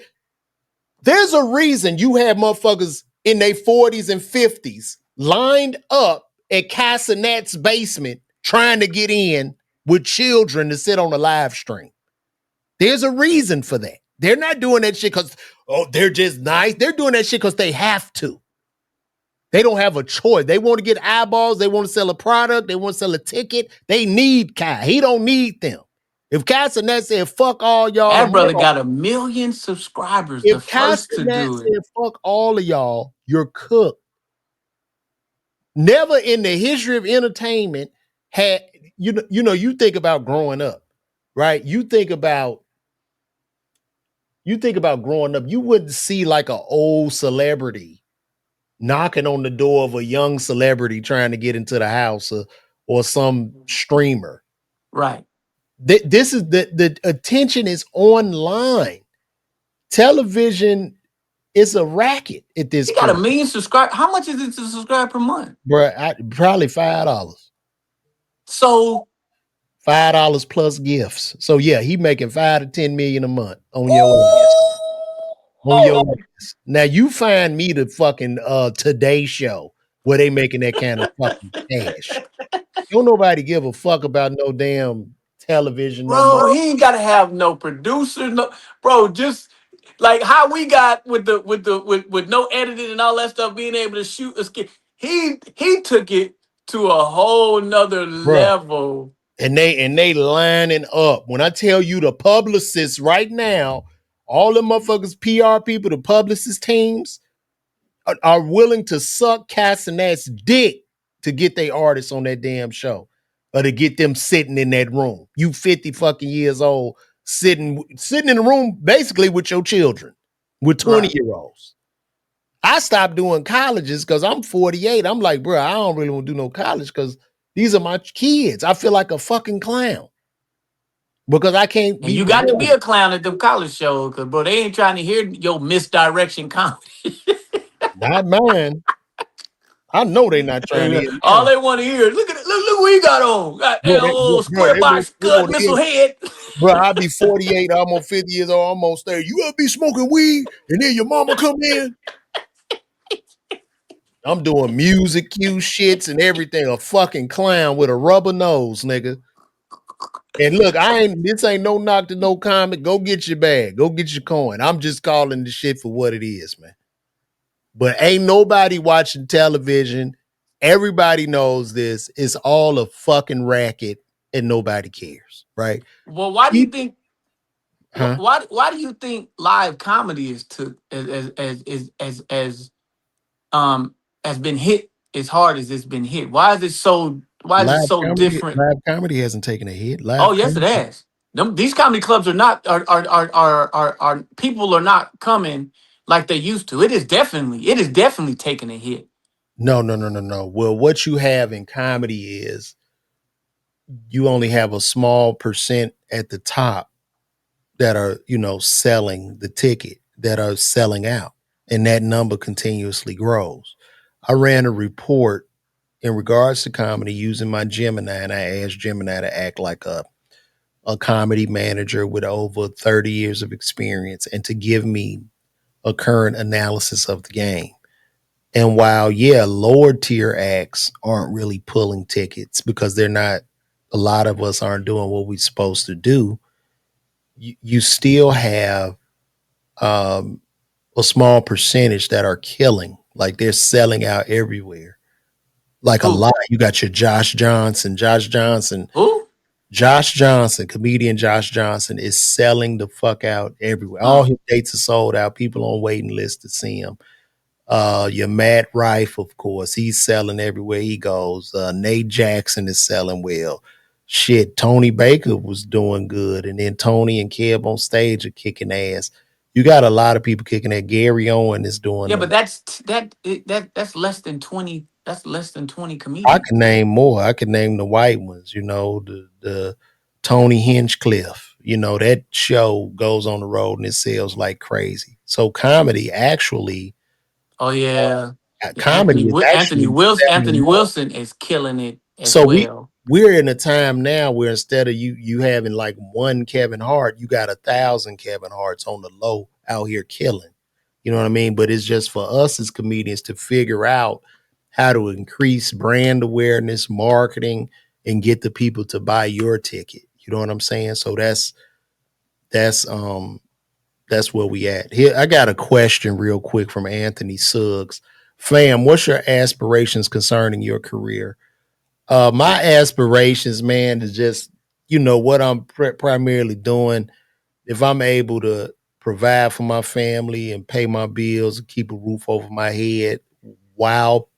There's a reason you have motherfuckers in their 40s and 50s lined up at Casanet's basement trying to get in with children to sit on a live stream. There's a reason for that. They're not doing that shit because, oh, they're just nice. They're doing that shit because they have to. They don't have a choice. They want to get eyeballs. They want to sell a product. They want to sell a ticket. They need Kai. He don't need them. If Castanet said, fuck all y'all That brother tomorrow, got 1 million subscribers, if the first to Castanet do it. said, fuck all of y'all, you're cooked. Never in the history of entertainment had, you think about growing up, right? You think about growing up, you wouldn't see like an old celebrity knocking on the door of a young celebrity trying to get into the house, or some streamer. Right. This is the attention is online. Television is a racket at this He got a point, million subscribers. How much is it to subscribe per month? bro. Probably $5. So, $5 plus gifts. So yeah, he making 5 to 10 million a month on your ass. On your ooh, ass. Now you find me the fucking Today Show where they making that kind of fucking cash. Don't nobody give a fuck about no damn television no more. bro, he ain't gotta have no producer, no, bro. Just like how we got with no editing and all that stuff, being able to shoot a skit. He took it to a whole nother Bro. level. And they lining up. When I tell you the publicists right now, all the motherfuckers, PR people, the publicist teams are willing to suck Castanet's dick to get their artists on that damn show, or to get them sitting in that room. You 50 fucking years old, sitting in the room basically with your children, with 20-year-olds. I stopped doing colleges because I'm 48. I'm like, bro, I don't really want to do no college because these are my kids. I feel like a fucking clown because I can't And be you got to be bothered. a clown at the college show, cause bro, they ain't trying to hear your misdirection comedy. Not mine. I know they're not trying to hear All mine. they want to hear is look what he got on. Goddamn old Bro, square box they Scud want to hear. missile head. Bro, I'll be 48, almost 50 years old, almost 30. You ever be smoking weed and then your mama come in? I'm doing music cue shits and everything. A fucking clown with a rubber nose, nigga. And look, this ain't no knock to no comic. Go get your bag. Go get your coin. I'm just calling the shit for what it is, man. But ain't nobody watching television. Everybody knows this. It's all a fucking racket and nobody cares, right? Well, why do you think? Huh? Why do you think live comedy is took as has been hit as hard as it's been hit? Why is it so? Why is it so different? Live comedy hasn't taken a hit. Oh Live yes, it comedy. has. These comedy clubs are not are people are not coming like they used to. It is definitely taking a hit. No, no, no, no, no. Well, what you have in comedy is you only have a small percent at the top that are, selling the ticket, that are selling out. And that number continuously grows. I ran a report in regards to comedy using my Gemini, and I asked Gemini to act like a comedy manager with over 30 years of experience and to give me a current analysis of the game. And while, yeah, lower tier acts aren't really pulling tickets because a lot of us aren't doing what we're supposed to do, you still have um, a small percentage that are killing. Like they're selling out everywhere. Like a Who? lot. You got your Josh Johnson. Who? Josh Johnson, comedian Josh Johnson is selling the fuck out everywhere. All Uh, his dates are sold out. People on waiting lists to see him. Your Matt Rife, of course, he's selling everywhere he goes. Nate Jackson is selling well. Shit, Tony Baker was doing good, and then Tony and Kev on stage are kicking ass. You got a lot of people kicking ass. Gary Owen is doing yeah, but them. that's less than 20. That's less than 20 I can comedians. name more. I can name the white ones. The Tony Hinchcliffe. That show goes on the road and it sells like crazy. So Oh yeah, yeah. comedy is actually Anthony selling more. Wilson is killing it as So well. we're in a time now where instead of you having like one Kevin Hart, you got 1,000 Kevin Harts on the low out here killing. You know what I mean? But it's just for us as comedians to figure out how to increase brand awareness, marketing, and get the people to buy your ticket. You know what I'm saying? So that's that's where we at. Here, I got a question real quick from Anthony Suggs. Fam, what's your aspirations concerning your career? My aspirations, man, is just, what I'm primarily doing. If I'm able to provide for my family and pay my bills and keep a roof over my head while,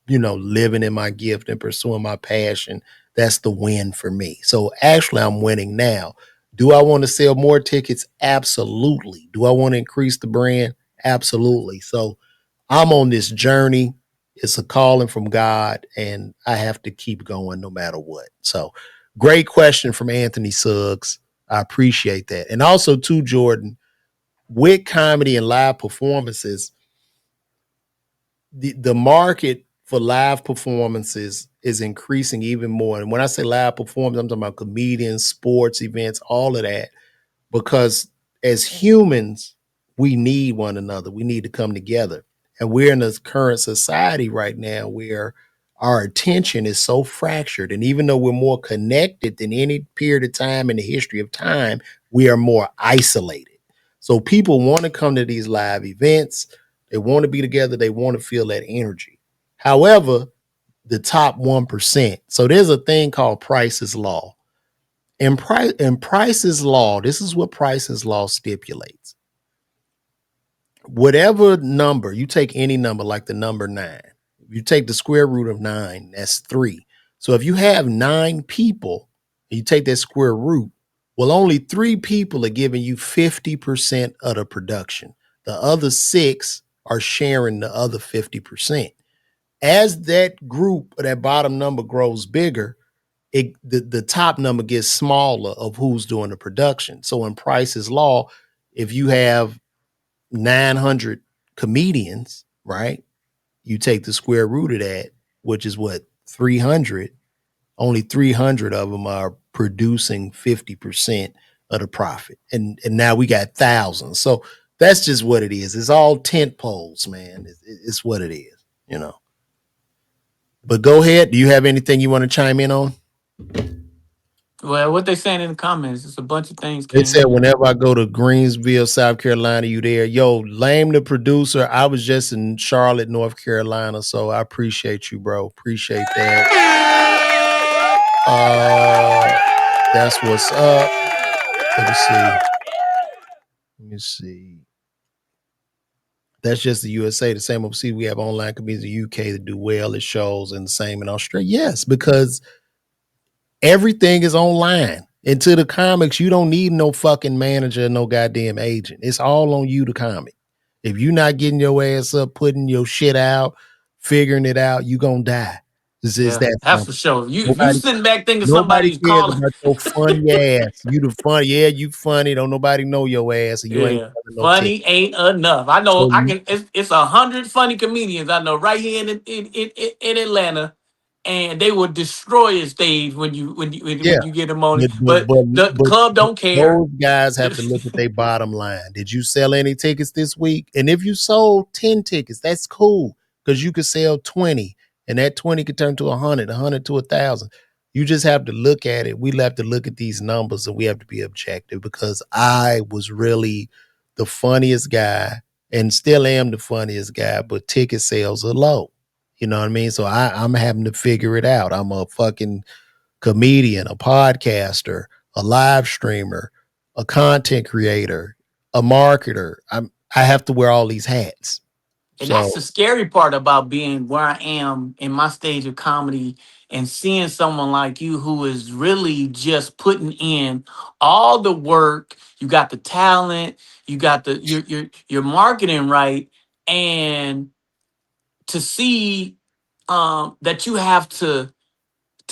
living in my gift and pursuing my passion, that's the win for me. So actually, I'm winning now. Do I want to sell more tickets? Absolutely. Do I want to increase the brand? Absolutely. So I'm on this journey. It's a calling from God, and I have to keep going no matter what. So, great question from Anthony Suggs. I appreciate that. And also, too, Jordan, with comedy and live performances, the market for live performances is increasing even more. And when I say live performance, I'm talking about comedians, sports events, all of that, because as humans, we need one another. We need to come together. And we're in this current society right now where our attention is so fractured. And even though we're more connected than any period of time in the history of time, we are more isolated. So people want to come to these live events. They want to be together. They want to feel that energy. However, the top 1%. So there's a thing called Price's Law. In Price's Law, this is what Price's Law stipulates. Whatever number, you take any number like the number 9. You take the square root of 9, that's 3. So if you have 9 people, and you take that square root, well, only 3 people are giving you 50% of the production. The other 6 are sharing the other 50%. As that group, that bottom number grows bigger, the top number gets smaller of who's doing the production. So in Price's Law, if you have 900 comedians, right? You take the square root of that, which is what, 300. Only 300 of them are producing 50% of the profit. And now we got thousands. So that's just what it is. It's all tent poles, man. It's what it is. But go ahead. Do you have anything you want to chime in on? Well, what they saying in the comments, it's a bunch of things They came said in. whenever I go to Greensville, South Carolina, you there. Yo, Lame the producer. I was just in Charlotte, North Carolina, so I appreciate you, bro. Appreciate that. That's what's up. Let me see. Let me see. That's just the USA. The same overseas. We have online comedians in the UK that do well at shows, and the same in Australia. Yes, because everything is online. Into the comics, you don't need no fucking manager, no goddamn agent. It's all on you, the comic. If you're not getting your ass up, putting your shit out, figuring it out, you gonna die. It's Yeah, that that's for simple. sure. If you Nobody, sitting back thinking nobody somebody's cares calling, about your funny ass. You the funny, yeah, you funny. Don't nobody know your ass, and you ain't yeah, selling no ticket. funny ain't enough. I know So I can. It's 100 funny comedians I know right here in Atlanta, and they will destroy a stage yeah, when you get them on it. but but But but the but club don't care. those guys have to look at their bottom line. Did you sell any tickets this week? And if you sold 10 tickets, that's cool because you could sell 20, and that 20 could turn to 100, 100 to 1,000. You just have to look at it. We have to look at these numbers, and we have to be objective because I was really the funniest guy and still am the funniest guy, but ticket sales are low. You know what I mean? So I'm having to figure it out. I'm a fucking comedian, a podcaster, a live streamer, a content creator, a marketer. I have to wear all these hats. And that's So the scary part about being where I am in my stage of comedy and seeing someone like you who is really just putting in all the work. You got the talent, you got the your marketing right, and to see that you have to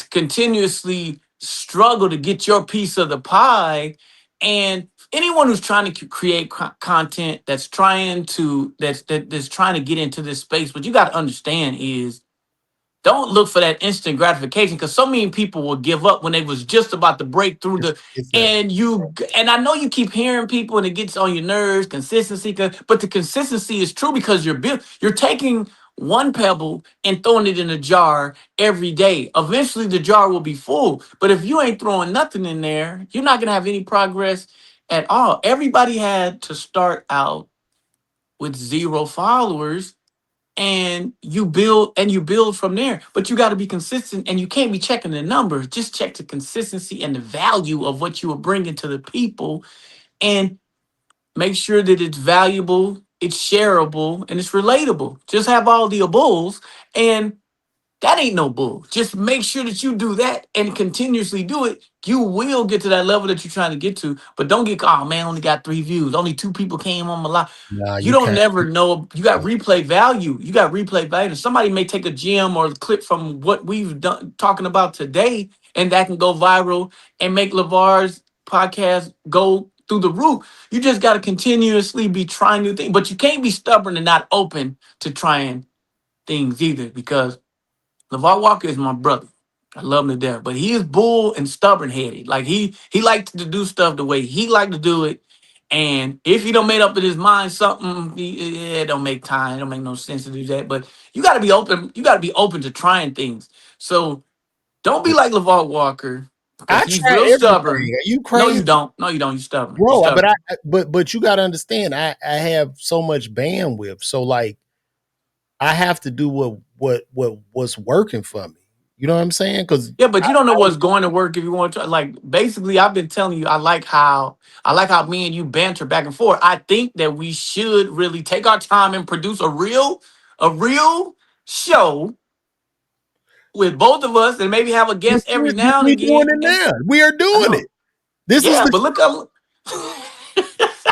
continuously struggle to get your piece of the pie. And anyone who's trying to create content that's trying to get into this space, what you got to understand is don't look for that instant gratification because so many people will give up when they was just about to break through it's, the it's a and I know you keep hearing people and it gets on your nerves, consistency, but the consistency is true because you're taking one pebble and throwing it in a jar every day. Eventually the jar will be full. But if you ain't throwing nothing in there, you're not gonna have any progress at all. Everybody had to start out with 0 followers and you build from there. But you got to be consistent, and you can't be checking the numbers. Just check the consistency and the value of what you are bringing to the people, and make sure that it's valuable, it's shareable, and it's relatable. Just have all the bulls, and that ain't no bull. Just make sure that you do that and continuously do it. You will get to that level that you're trying to get to. But don't get, oh man, I only got 3 views. Only 2 people came on my live. Nah, You you don't can't. never know. You got replay value. You got replay value. Somebody may take a gem or a clip from what we've done talking about today, and that can go viral and make LaVar's podcast go through the roof. You just got to continuously be trying new things. But you can't be stubborn and not open to trying things either, because LaVar Walker is my brother. I love him to death, but he is bull and stubborn headed. Like he liked to do stuff the way he liked to do it, and if he don't made up in his mind something, it don't make time. It don't make no sense to do that. But you got to be open. You got to be open to trying things. So don't be like LaVar Walker, because I he's try real everything. stubborn. Are you No, crazy, you don't. No, you don't. You stubborn. You bro? stubborn. But you got to understand, I have so much bandwidth, so like I have to do what's working for me. You know what I'm saying? Because Yeah, but you don't know what's going to work if you want to. Like basically, I've been telling you, I like how me and you banter back and forth. I think that we should really take our time and produce a real show with both of us, and maybe have a guest every now and we doing again. it And now. We are I doing it. know, This is yeah, the but look up.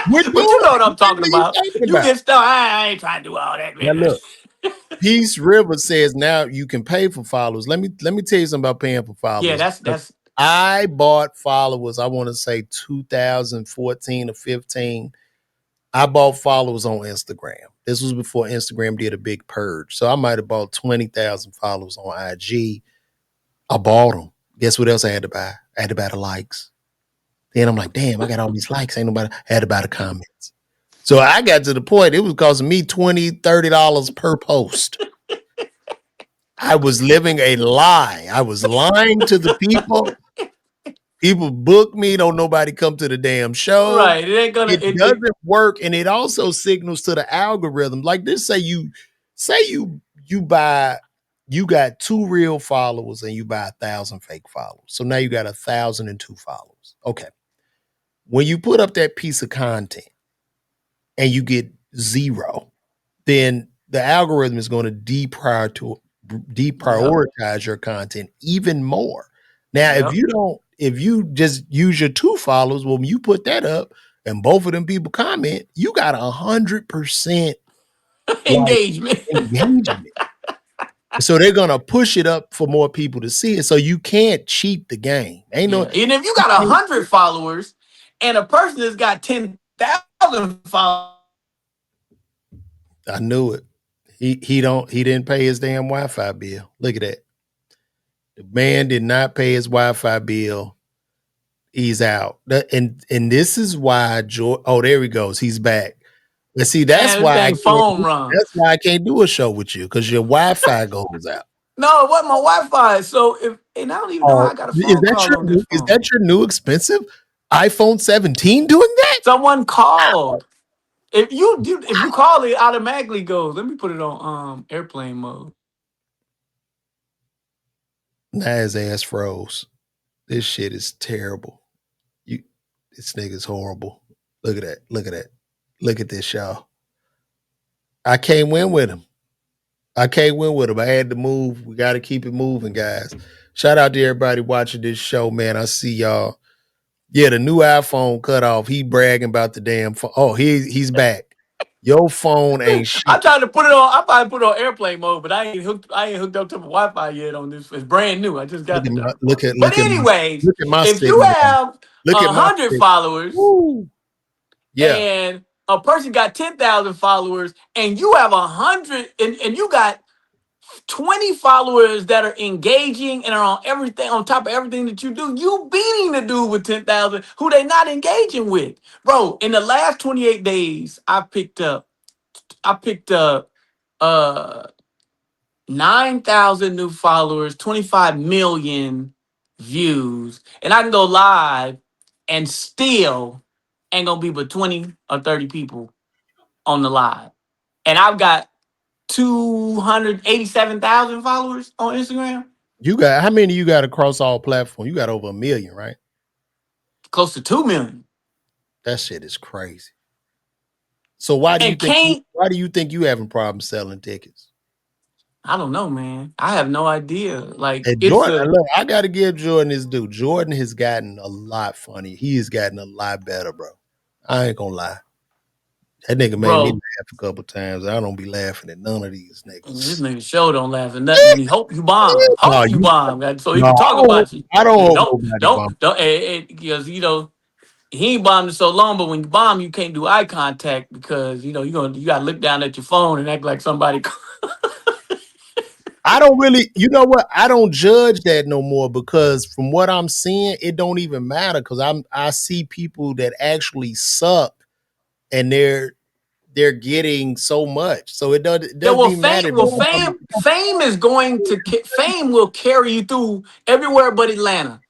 we're But doing you know it. what I'm What the talking hell are you about. talking You about? get stuck. I ain't trying to do all that, Now man. look, Peace River says now you can pay for followers. Let me tell you something about paying for Yeah, followers. that's I bought followers, I want to say 2014 or 15. I bought followers on Instagram. This was before Instagram did a big purge. So I might have bought 20,000 followers on IG. I bought them. Guess what else I had to buy? I had to buy the likes. Then I'm like, damn, I got all these likes. Ain't nobody. I had to buy the comments. So I got to the point, it was costing me $20, $30 per post. I was living a lie. I was lying to the people. People book me, don't nobody come to the damn show. right. It ain't gonna. It It doesn't work, and it also signals to the algorithm. Like this, say you buy, you got 2 real followers and you buy 1,000 fake followers. So now you got 1,002 followers. Okay. When you put up that piece of content and you get zero, then the algorithm is going to Yep. deprioritize your content even more. Now, Yep. if you just use your 2 followers, well, when you put that up and both of them people comment, you got 100% like Engagement. engagement. So they're gonna push it up for more people to see it. So you can't cheat the game. Ain't no. Yeah, and if you got 100 followers, and a person that's got 10,000 followers, I knew it. He didn't pay his damn Wi-Fi bill. Look at that. The man did not pay his Wi-Fi bill. He's out. And this is why George. Oh, there he goes. He's back. But see, man, this thing phone run. that's why I can't do a show with you because your Wi-Fi goes out. No, it wasn't my Wi-Fi. So and I don't even know how Oh, I got a phone call on this is phone. that your new expensive iPhone 17 doing that? Someone called. If you call it, automatically goes. Let me put it on airplane mode. Nah, his ass froze. This shit is terrible. You this nigga's horrible. Look at that. Look at that. Look at this, y'all. I can't win with him. I can't win with him. I had to move. We got to keep it moving, guys. Shout out to everybody watching this show, man. I see y'all. Yeah, the new iPhone cut off. He bragging about the damn phone. Oh, he's back. Your phone ain't I shit. tried to put it on. I probably put it on airplane mode, but I ain't hooked up to my Wi-Fi yet on this. It's brand new. I just got Look the at my done. But anyways, look at my if you signal. have Look at a my hundred signal. followers Woo. Yeah. and a person got 10,000 followers, and you have 100, and you got 20 followers that are engaging and are on everything, on top of everything that you do, you beating the dude with 10,000 who they not engaging with. Bro, in the last 28 days, I picked up uh 9,000 new followers, 25 million views, and I can go live and still ain't gonna be but 20 or 30 people on the live. And I've got 287,000 followers on Instagram. You got how many you got across all platforms? You got over 1 million, right? Close to 2 million. That shit is crazy. So why do you And think Kane, you having problems selling tickets? I don't know, man. I have no idea. Like And it's Jordan, a look, I gotta give Jordan his due. Jordan has gotten a lot funny. He has gotten a lot better, bro. I ain't gonna lie. That nigga made me bro. laugh a couple times. I don't be laughing at none of these This niggas. nigga show don't laugh at nothing, and he hope you bomb. No, Hope you bomb, man, so he no, can talk about you. I don't Yeah, hope nobody bump. don't, because he ain't bombed it so long. But when you bomb, you can't do eye contact because you gotta look down at your phone and act like somebody. I don't really, you know what? I don't judge that no more because from what I'm seeing, it don't even matter because I see people that actually suck and they're getting so much. So it Yeah, doesn't even matter. fame is going to fame will carry you through everywhere but Atlanta.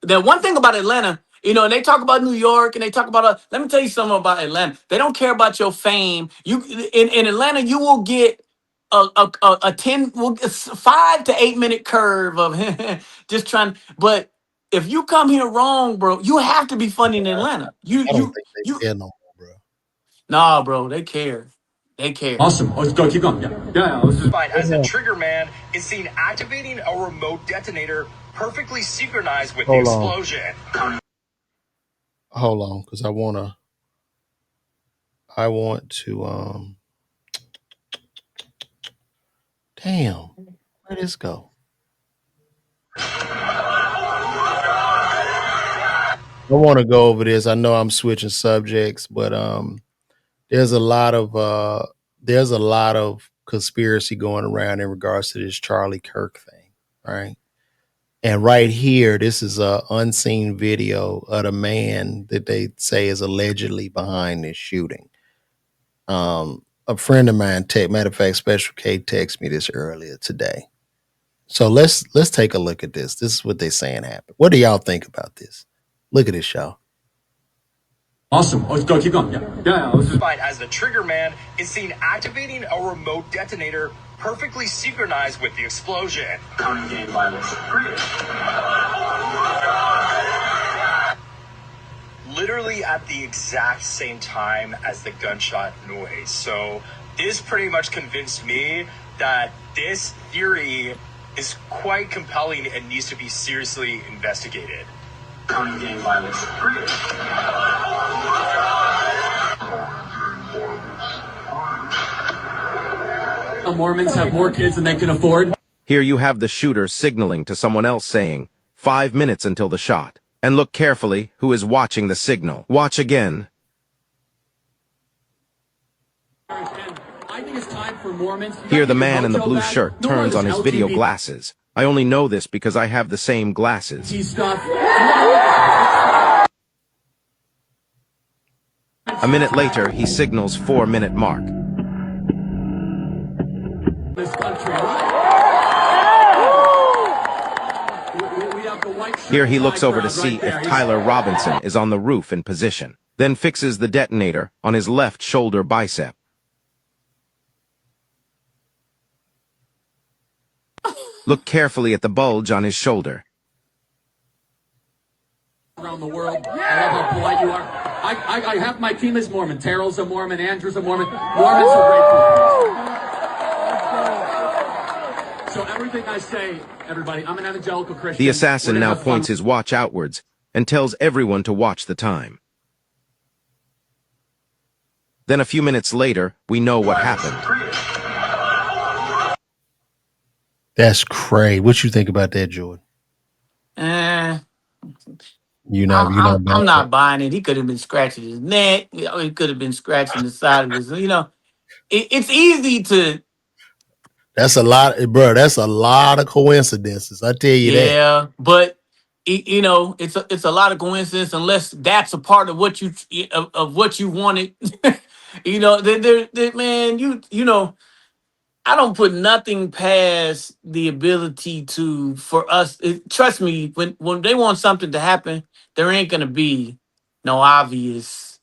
The one thing about Atlanta, and they talk about New York and they talk about. Let me tell you something about Atlanta. They don't care about your fame. You in Atlanta, you will get a 5 to 8 minute curve of just trying. But if you come here wrong, bro, you have to be funny in Atlanta. You I don't you think you. they care no more, bro. Nah, bro, they care. They care. Awesome. Let's go. Keep going. Yeah. I was just As the trigger man is seen activating a remote detonator perfectly synchronized with the Hold on. explosion. Hold on, because I want to damn, where'd this go? I want to go over this. I know I'm switching subjects, but there's a lot of conspiracy going around in regards to this Charlie Kirk thing, right? And right here, this is a unseen video of the man that they say is allegedly behind this shooting. A friend of mine, matter of fact, Special K texted me this earlier today. So let's take a look at this. This is what they're saying happened. What do y'all think about this? Look at this, y'all. awesome. Let's go. Keep going. Yeah. I was just As the trigger man is seen activating a remote detonator perfectly synchronized with the explosion. Counting game violence. Literally at the exact same time as the gunshot noise. So this pretty much convinced me that this theory is quite compelling and needs to be seriously investigated. Counting game violence. Mormons have more kids than they can afford. Here you have the shooter signaling to someone else saying, 5 minutes until the shot. And look carefully who is watching the signal. Watch again. I think it's time for Mormons. Here the man in the blue shirt turns on his video glasses. I only know this because I have the same glasses. Stuff. A minute later, he signals 4-minute mark. This country. We have the white Here he looks over to see right there. if Tyler Robinson is on the roof in position, then fixes the detonator on his left shoulder bicep. Look carefully at the bulge on his shoulder. Around the world. I love how polite you are. I have my team is Mormon. Terrell's a Mormon. Andrew's a Mormon. Mormons are great people. So everything I say, everybody, I'm an evangelical Christian. The assassin now points his watch outwards and tells everyone to watch the time. Then a few minutes later, we know what happened. That's crazy. What you think about that, Jordan? I'm not not buying it. He could have been scratching his neck. He could have been scratching the side of his. It's easy to. That's a lot, bro. That's a lot of coincidences. I tell you that. Yeah, but it's a lot of coincidence unless that's a part of what you wanted. Man, I don't put nothing past the ability for us. Trust me, when they want something to happen, there ain't gonna be no obvious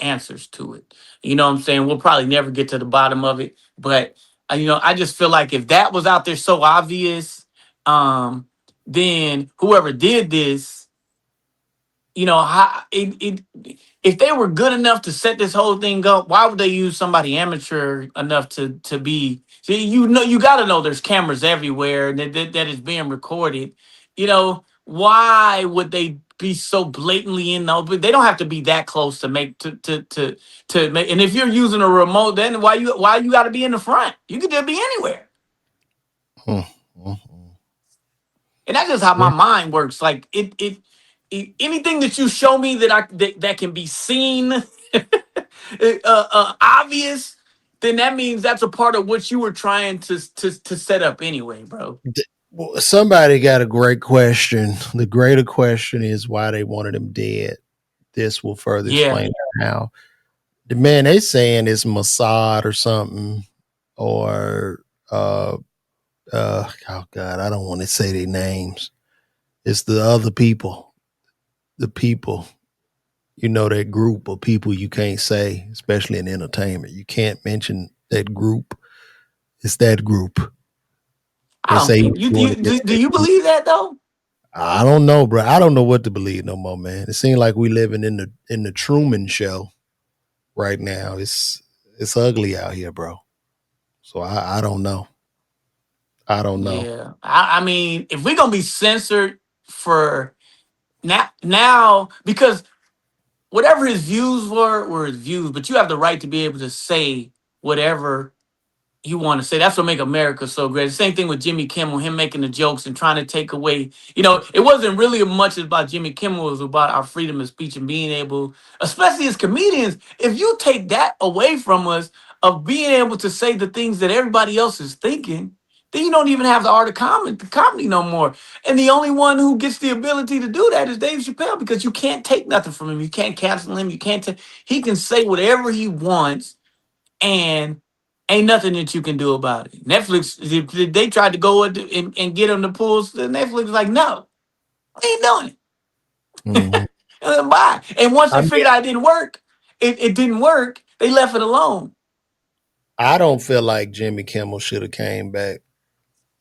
answers to it. You know what I'm saying? We'll probably never get to the bottom of it, but I just feel like if that was out there so obvious, then whoever did this, how if they were good enough to set this whole thing up, why would they use somebody amateur enough to be? See, you got to know there's cameras everywhere and that is being recorded. Why would they be so blatantly in the open? They don't have to be that close to make to make. And if you're using a remote, then why you got to be in the front? You could just be anywhere. And that's just how my mind works. Like anything that you show me that can be seen, obvious, then that means that's a part of what you were trying to set up anyway, bro. Well, somebody got a great question. The greater question is why they wanted him dead. This will further explain how. The man they saying is Mossad or something, or oh God, I don't want to say their names. It's the other people, the people, that group of people you can't say, especially in entertainment. You can't mention that group. It's that group. I don't think you do you believe that though? I don't know, bro. I don't know what to believe no more, man. It seems like we living in the Truman Show right now. It's ugly out here, bro. So I don't know. I don't know. Yeah, I mean, if we're gonna be censored for now, because whatever his views were his views, but you have the right to be able to say whatever you want to say. That's what make America so great. The same thing with Jimmy Kimmel, him making the jokes and trying to take away. It wasn't really much about Jimmy Kimmel. It was about our freedom of speech and being able, especially as comedians, if you take that away from us of being able to say the things that everybody else is thinking, then you don't even have the art of comedy no more. And the only one who gets the ability to do that is Dave Chappelle, because you can't take nothing from him. You can't cancel him. You can't he can say whatever he wants, and ain't nothing that you can do about it. Netflix, they tried to go and get him to pull. Netflix was like, no, they ain't doing it. Mm-hmm. Bye. And once they figured out it didn't work, it didn't work. They left it alone. I don't feel like Jimmy Kimmel should have came back.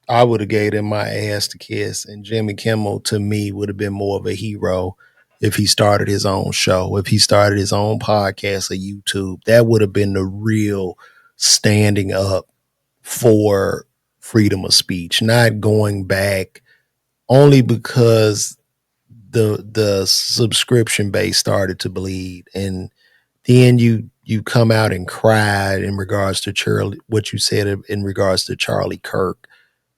I would have gave him my ass to kiss. And Jimmy Kimmel, to me, would have been more of a hero if he started his own show, if he started his own podcast or YouTube. That would have been the real standing up for freedom of speech, not going back only because the subscription base started to bleed. And then you come out and cried in regards to Charlie, what you said in regards to Charlie Kirk,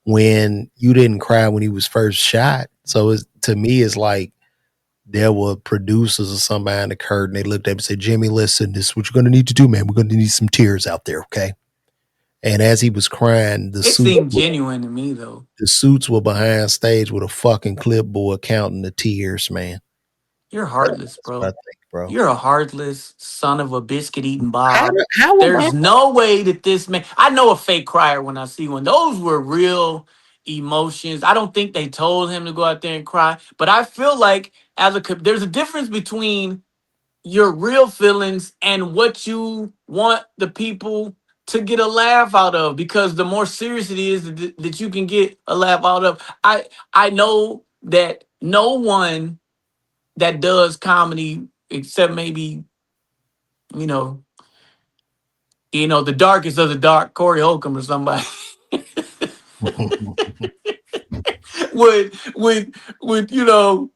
when you didn't cry when he was first shot. So to me, it's like there were producers or somebody behind the curtain. They looked at him and said, Jimmy, listen, this is what you're going to need to do, man. We're going to need some tears out there, okay? And as he was crying, it seemed genuine to me, though. The suits were behind stage with a fucking clipboard counting the tears, man. You're heartless, bro. I think, bro. You're a heartless son of a biscuit eating Bob. There's no way that this man. I know a fake crier when I see one. Those were real emotions. I don't think they told him to go out there and cry, but I feel like there's a difference between your real feelings and what you want the people to get a laugh out of, because the more serious it is that you can get a laugh out of. I know that no one that does comedy, except maybe, the darkest of the dark, Corey Holcomb or somebody, would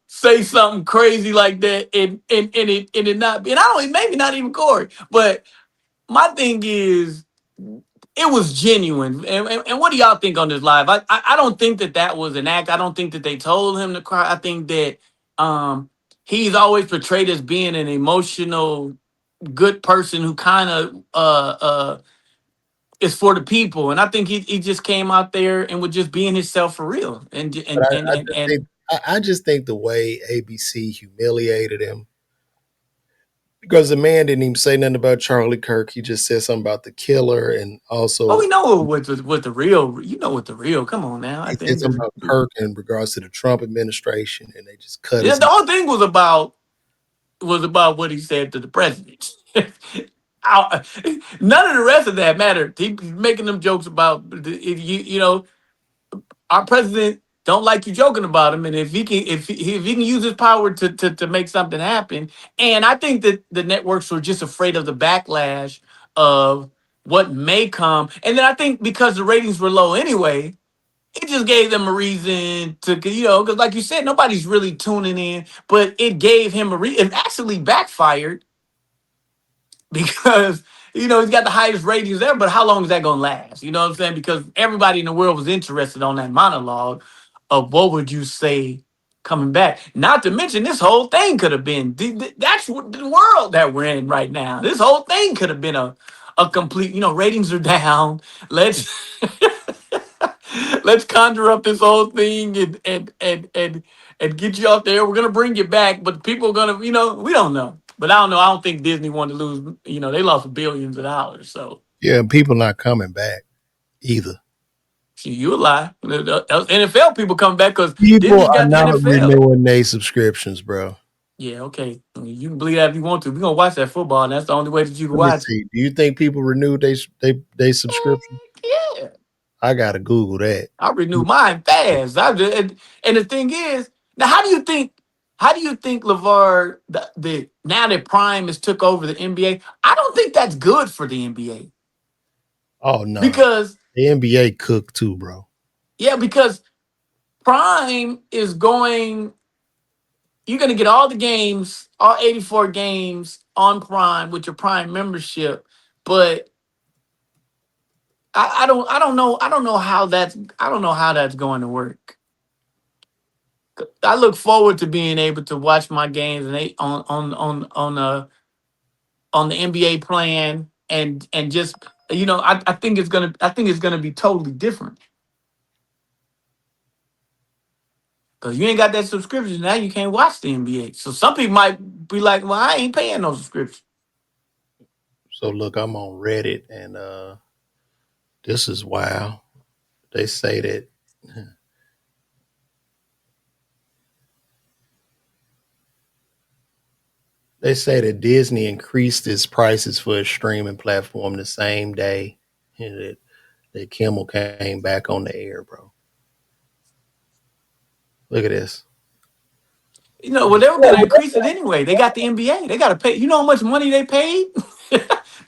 say something crazy like that and it not be, and I don't, maybe not even Corey, but my thing is, it was genuine. And what do y'all think on this live? I don't think that was an act. I don't think that they told him to cry. I think that he's always portrayed as being an emotional, good person who kind of is for the people. And I think he just came out there and was just being himself for real. I just think the way ABC humiliated him, because the man didn't even say nothing about Charlie Kirk. He just said something about the killer, and also. Oh, we know what the real. You know what the real. Come on now. I think something about Kirk in regards to the Trump administration, and they just cut. Yeah, the whole thing was about was about what he said to the president. None of the rest of that mattered. He's making them jokes about you know, our president don't like you joking about him, and if he can use his power to make something happen. And I think that the networks were just afraid of the backlash of what may come. And then I think because the ratings were low anyway, it just gave them a reason to, you know, because like you said, nobody's really tuning in, but it gave him a reason. It actually backfired because, you know, he's got the highest ratings ever, but how long is that going to last? You know what I'm saying? Because everybody in the world was interested on that monologue of what would you say coming back. Not to mention, this whole thing could have been, that's what the world that we're in right now. This whole thing could have been a complete, you know, ratings are down. Let's let's conjure up this whole thing and get you out there. We're gonna bring you back, but people are gonna, you know, we don't know. But I don't know. I don't think Disney wanted to lose. You know, they lost billions of dollars. So Yeah, people not coming back either. see, you a lie. NFL people come back because People Disney are got the not NFL. renewing their subscriptions, bro. Yeah, okay. You can believe that if you want to. We're gonna watch that football, and that's the only way that you can Let me watch see. Do you think people renewed they subscription? it. Yeah. I gotta Google that. I renew mine fast. And the thing is, now how do you think LaVar the now that Prime has took over the NBA? I don't think that's good for the NBA Oh no, because the NBA cooked too, bro. because Prime is going. You're going to get all the games, all 84 games on Prime with your Prime membership, but I don't know how that's going to work. I look forward to being able to watch my games and they on the NBA plan and just, you know, I think it's gonna be totally different because you ain't got that subscription now. You can't watch the NBA. So some people might be like, "Well, I ain't paying no subscription." So look, I'm on Reddit and this is wild. They say that Disney increased its prices for its streaming platform the same day that Kimmel came back on the air, bro. Look at this. You know, well, they were gonna increase it anyway. They got the NBA. They got to pay. You know how much money they paid?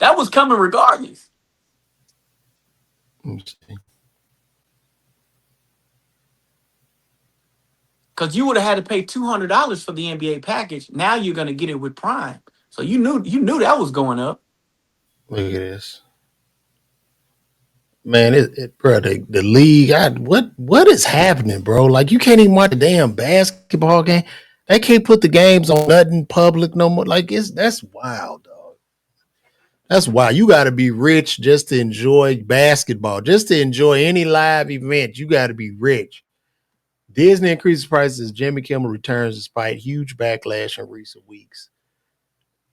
That was coming regardless. Let me see. Because you would have had to pay $200 for the NBA package. Now you're gonna get it with Prime. So you knew that was going up. Look at this. Man, bro, the league, what is happening, bro? Like, you can't even watch a damn basketball game. They can't put the games on nothing public no more. Like, that's wild, dog. That's wild. You got to be rich just to enjoy basketball, just to enjoy any live event. You got to be rich. Disney increases prices as Jimmy Kimmel returns despite huge backlash in recent weeks.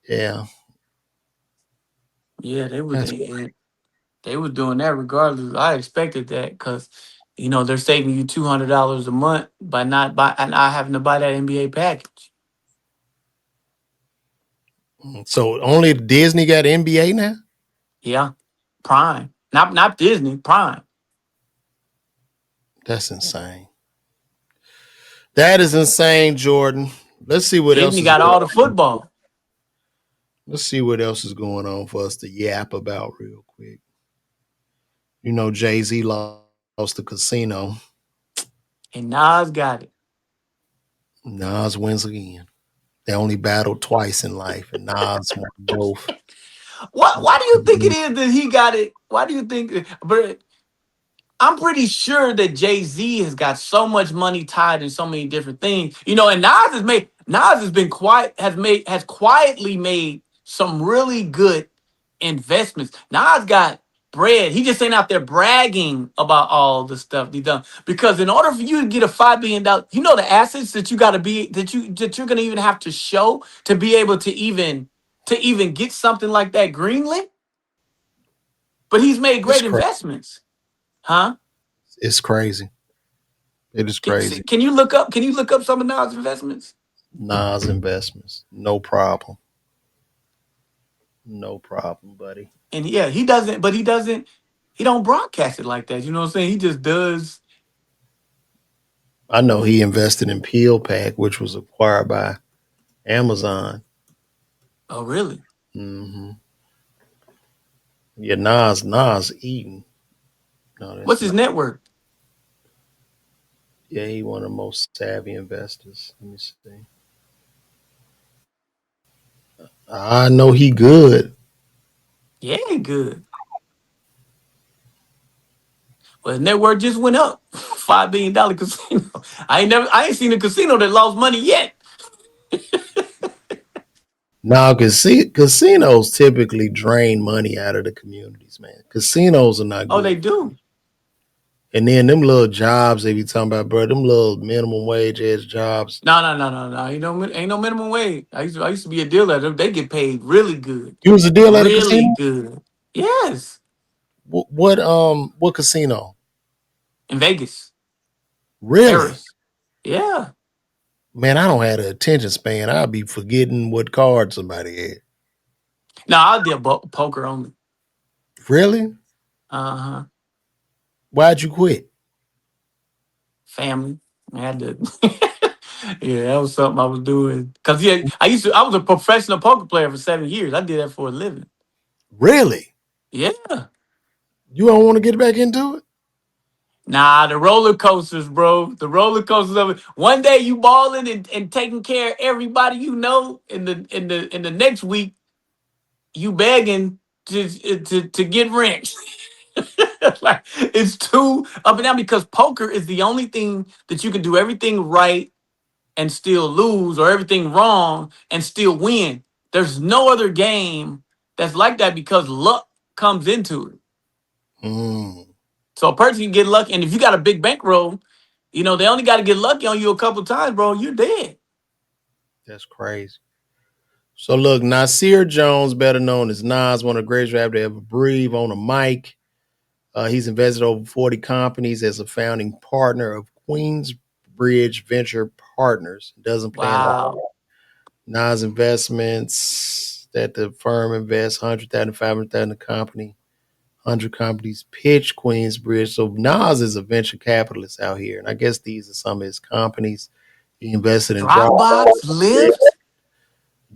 Yeah, Yeah, that's they were doing that regardless. I expected that because, you know, they're saving you $200 a month by not having to buy that NBA package. so only Disney got NBA now. Yeah, Prime, not Disney, Prime. That's insane. That is insane, Jordan. Let's see what else Disney is got going all the on. football. Let's see what else is going on for us to yap about real quick. You know, Jay-Z lost the casino. And Nas got it. Nas wins again. They only battled twice in life, and Nas won both. Why do you think it is that he got it? Why do you think? But I'm pretty sure that Jay-Z has got so much money tied in so many different things. You know, and Nas has been has quietly made some really good investments. Nas got bread. He just ain't out there bragging about all the stuff he done. Because in order for you to get a $5 billion, you know the assets that you gotta be that you're gonna even have to show to be able to even get something like that greenlit. But he's made It's great crazy. investments. Huh? It's crazy. It is crazy. Can you look up some of Nas investments? Nas Investments. No problem. No problem, buddy. And yeah, he doesn't, but he don't broadcast it like that. You know what I'm saying? He just does. I know he invested in Peel Pack, which was acquired by Amazon. Oh, really? Hmm. Yeah, Nas eating. No, What's that's his not. network? Yeah, he one of the most savvy investors. Let me see. I know he good. Yeah, good. Well, his network just went up. $5 billion casino. I ain't seen a casino that lost money yet. Now, casinos typically drain money out of the communities, man. Casinos are not Oh, good. they do. And then them little jobs they be talking about, bro, them little minimum wage ass jobs. No. Ain't no minimum wage. I used to be a dealer. They get paid really good. You was a deal at a Really casino? good. Yes. What casino? In Vegas. Really? Harris. Yeah. Man, I don't have the attention span. I'll be forgetting what card somebody had. No, I did poker only. Really? Uh-huh. Why'd you quit? Family. I had to. Yeah, that was something I was doing. Cause yeah, I was a professional poker player for 7 years. I did that for a living. Really? Yeah. You don't want to get back into it? Nah, the roller coasters, bro. The roller coasters of it. One day you balling and taking care of everybody you know. In the next week, you begging to get rent. Like it's too up and down because poker is the only thing that you can do everything right and still lose, or everything wrong and still win. There's no other game that's like that because luck comes into it. Mm, So a person can get lucky, and if you got a big bankroll, they only got to get lucky on you a couple times, bro. You're dead. that's crazy. So look, Nasir Jones, better known as Nas, one of the greatest rappers to ever breathe on a mic. He's invested over 40 companies as a founding partner of Queensbridge Venture Partners. Doesn't plan on Wow. Nas investments that the firm invests 100,000, 500,000 in the company. 100 companies pitch Queensbridge. So Nas is a venture capitalist out here. And I guess these are some of his companies. He invested in Dropbox, Dropbox, Lyft.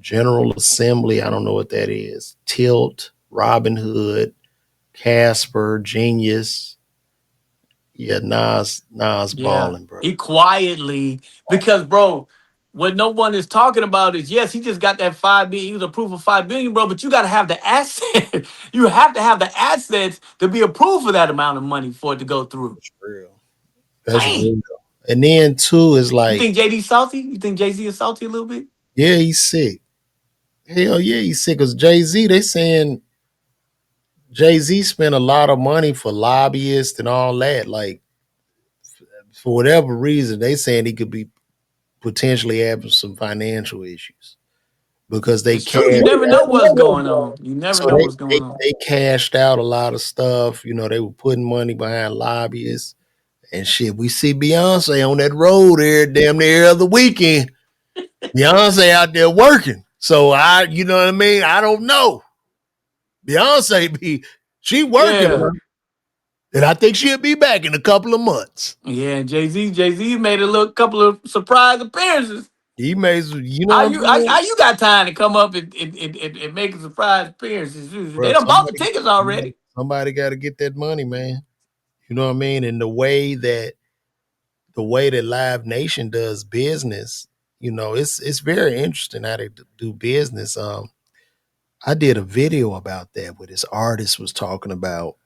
General Assembly. I don't know what that is. Tilt, Robinhood, Casper, Genius. Yeah, Nas Yeah. balling, bro. He quietly, because bro, what no one is talking about is yes, he just got that 5 billion. He was approved for 5 billion, bro. But you got to have the asset. You have to have the assets to be approved for that amount of money for it to go through. That's real. That's Dang. real. And then two is You like, think JD salty? You think Jay Z is salty a little bit? yeah, he's sick. Hell yeah, he's sick. Cause Jay-Z, they saying Jay-Z spent a lot of money for lobbyists and all that. Like, for whatever reason, they saying he could be potentially having some financial issues because they It's true. cashed. You never know what's going on. You never So know what's they going on. they cashed out a lot of stuff. They were putting money behind lobbyists and shit. We see Beyonce on that road there damn near every other weekend. Beyonce out there working. So you know what I mean? I don't know. She working, Yeah. bro. And I think she'll be back in a couple of months. Yeah, Jay Z made a little couple of surprise appearances. He may, you know How what I'm you how, saying? how you got time to come up and make a surprise appearances? They Bro, done bought the tickets already. somebody got to get that money, man. You know what I mean? And the way that Live Nation does business, it's very interesting how they do business. I did a video about that where this artist was talking about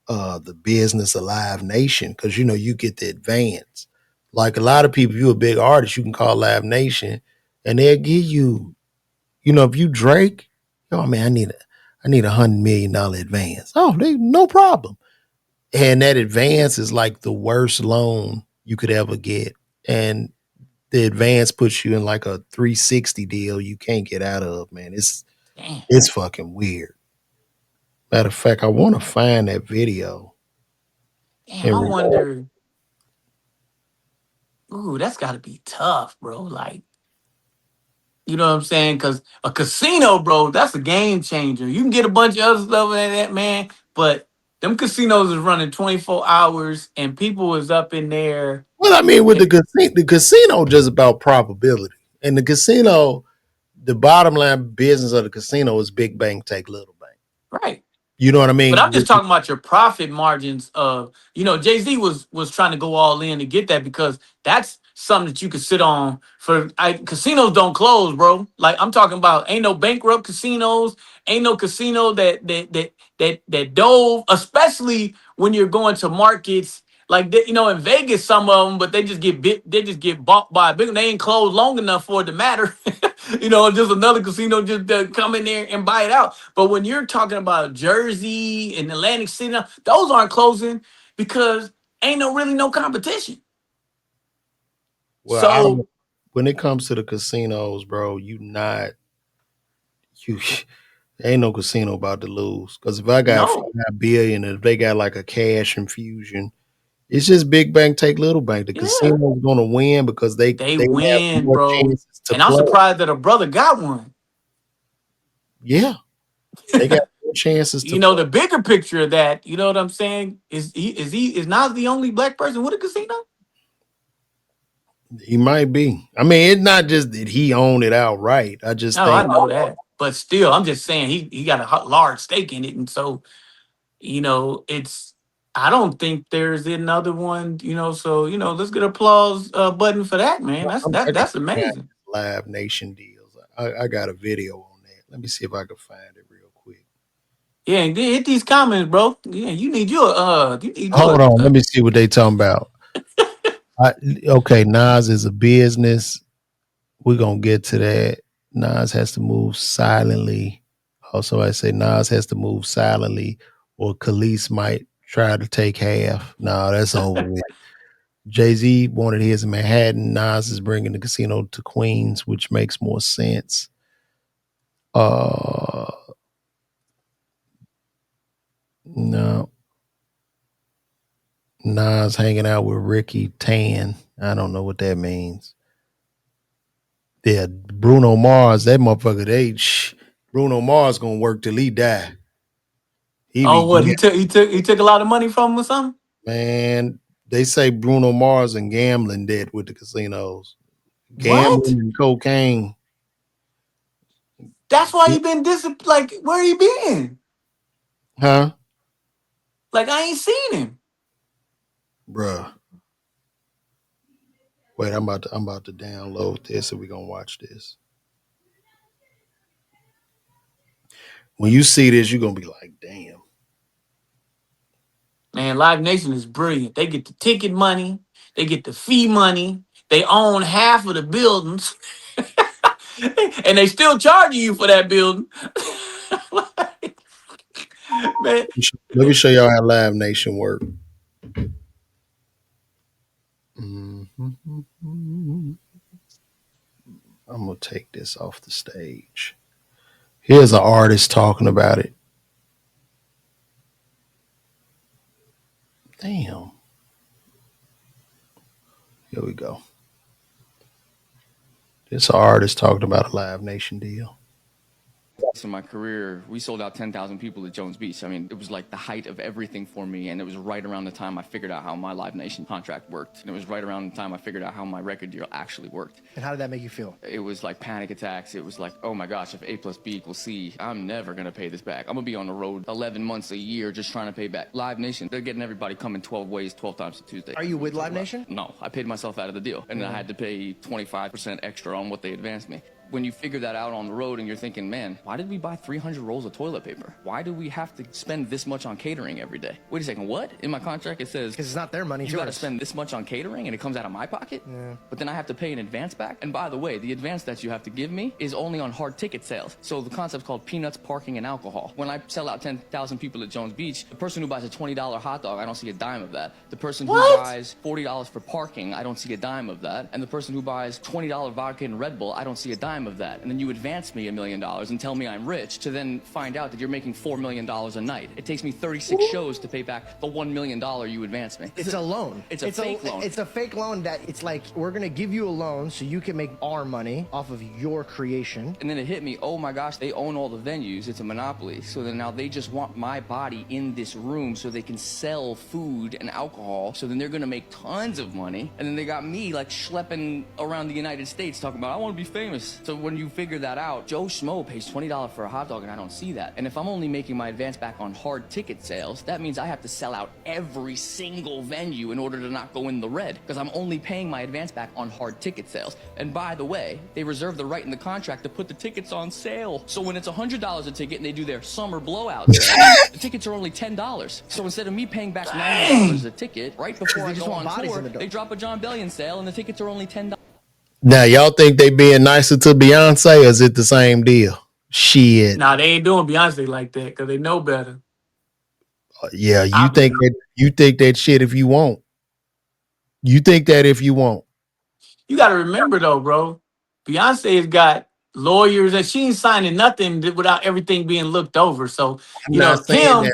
the business of Live Nation because you get the advance. Like a lot of people, you a big artist, you can call Live Nation, and they'll give you, if you Drake, man, I need $100 million advance. Oh, no problem. And that advance is like the worst loan you could ever get, and the advance puts you in like a 360 deal you can't get out of. Man, it's Damn, it's fucking weird. Matter of fact, I want to find that video damn, and I wonder. Ooh, that's gotta be tough, bro. Like, You know what I'm saying? Because a casino, bro, that's a game changer. You can get a bunch of other stuff in that, man, but them casinos is running 24 hours and people is up in there. Well, I mean, with And, the casino just about probability, and the casino, the bottom line business of the casino is big bank take little bank. right. You know what I But I'm mean? just talking about your profit margins of, Jay-Z was trying to go all in to get that because that's something that you could sit on casinos don't close, bro. Like I'm talking about ain't no bankrupt casinos, ain't no casino that dove, especially when you're going to markets like that, in Vegas, some of them, but they just get bought by a big. They ain't closed long enough for it to matter. Just another casino just come in there and buy it out. But when you're talking about Jersey and Atlantic City, those aren't closing because ain't no competition. Well, I don't. So When it comes to the casinos, bro, you ain't no casino about to lose. Because if I got no, 5 billion, and if they got like a cash infusion, it's just big bank take little bank. The yeah, casino's gonna win because they they have win, more bro. chances to And I'm play. surprised that a brother got one. Yeah, they got more chances to play. The bigger picture of that, you know what I'm saying? Is Nas the only black person with a casino? He might be. I mean, it's not just that he owned it outright. I just No, I think know that. But still, I'm just saying he got a large stake in it. And so, it's I don't think there's another one, so let's get applause button for that, man. That's I can that's find amazing. Live Nation deals. I got a video on that. Let me see if I can find it real quick. Yeah, and then hit these comments, bro. Yeah, Hold on, let me see what they talking about. Okay, Nas is a business. We're gonna get to that. Nas has to move silently. Also, I say Nas has to move silently, or Khalees might try to take half. No, that's over with. Jay-Z wanted his in Manhattan. Nas is bringing the casino to Queens, which makes more sense. Uh, no, Nas hanging out with Ricky Tan. I don't know what that means. Yeah, Bruno Mars, that motherfucker. Bruno Mars gonna work till he die. He be Oh, what he took a lot of money from him or something? man. They say Bruno Mars and gambling debt with the casinos, What? gambling and cocaine. That's why he been like where he been? Huh, Like I ain't seen him. bruh. Wait, I'm about to download this, and we gonna watch this. When you see this, you're gonna be like, damn. Man, Live Nation is brilliant. They get the ticket money, they get the fee money, they own half of the buildings, and they still charging you for that building. Like, man, Let me show y'all how Live Nation work. Mhm. I'm gonna take this off the stage. Here's an artist talking about it. Damn. Here we go. This artist talking about a Live Nation deal. In my career, we sold out 10,000 people at Jones Beach. I mean, it was like the height of everything for me, and it was right around the time I figured out how my Live Nation contract worked. And it was right around the time I figured out how my record deal actually worked. And how did that make you feel? It was like panic attacks. It was like, oh my gosh, if A plus B equals C, I'm never gonna pay this back. I'm gonna be on the road 11 months a year just trying to pay back. Live Nation, they're getting everybody coming 12 ways, 12 times a Tuesday. Are you with Live Nation? No, I paid myself out of the deal, and then I had to pay 25% extra on what they advanced me. When you figure that out on the road and you're thinking, man, why did we buy 300 rolls of toilet paper? Why do we have to spend this much on catering every day? Wait a second, what? In my contract it says, Because it's not their money, it's you gotta yours. spend this much on catering and it comes out of my pocket? Yeah. But then I have to pay in advance back? And by the way, the advance that you have to give me is only on hard ticket sales. So the concept's called peanuts, parking, and alcohol. When I sell out 10,000 people at Jones Beach, the person who buys a $20 hot dog, I don't see a dime of that. The person who buys $40 for parking, I don't see a dime of that. And the person who buys $20 vodka and Red Bull, I don't see a dime dime of that. And then you advance me $1 million and tell me I'm rich to then find out that you're making $4 million a night. It takes me 36 shows to pay back the $1 million you advanced me. It's a loan. It's a fake loan. It's a fake loan that it's like, we're going to give you a loan so you can make our money off of your creation. And then it hit me, oh my gosh, they own all the venues. It's a monopoly. So then now they just want my body in this room so they can sell food and alcohol. So then they're going to make tons of money. And then they got me like schlepping around the United States talking about, I want to be famous. So when you figure that out, Joe Schmo pays $20 for a hot dog and I don't see that. And if I'm only making my advance back on hard ticket sales, that means I have to sell out every single venue in order to not go in the red, because I'm only paying my advance back on hard ticket sales. And by the way, they reserve the right in the contract to put the tickets on sale. So when it's $100 a ticket and they do their summer blowout sale, the tickets are only $10. So instead of me paying back $90 a ticket, right before I go on tour, they drop a John Bellion sale and the tickets are only $10. Now, y'all think they being nicer to Beyonce, or is it the same deal? Shit. Nah, they ain't doing Beyonce like that because they know better. Yeah, you think that shit if you want. You think that if you want. You got to remember though, bro. Beyonce has got lawyers and she ain't signing nothing without everything being looked over. So you know, Kim,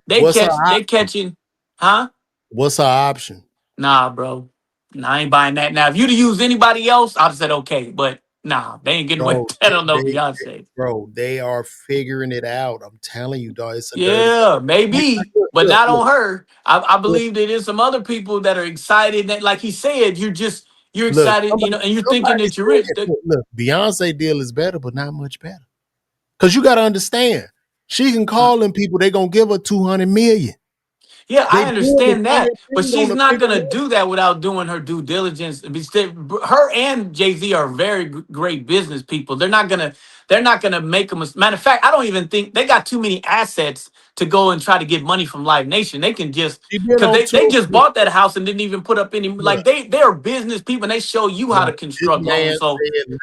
they catching, huh? What's her option? Nah, bro. Nah, I ain't buying that. Now, if you'd have used anybody else, I'd have said okay, but nah, they ain't getting away with that on no Beyonce. Bro, they are figuring it out. I'm telling you, dog. It's maybe, but not on her. I believe that there's some other people that are excited that, like he said, you're excited, you know, and you're thinking that you're rich. Look, Beyonce deal is better, but not much better. Because you got to understand, she can call them people, they're going to give her 200 million. Yeah, I understand that, but she's not going to do that without doing her due diligence. Her and Jay-Z are very great business people. They're not going to make them. Matter of fact, I don't even think they got too many assets to go and try to get money from Live Nation. They can just, because they just bought that house and didn't even put up any, like they're business people and they show you how to construct loans. So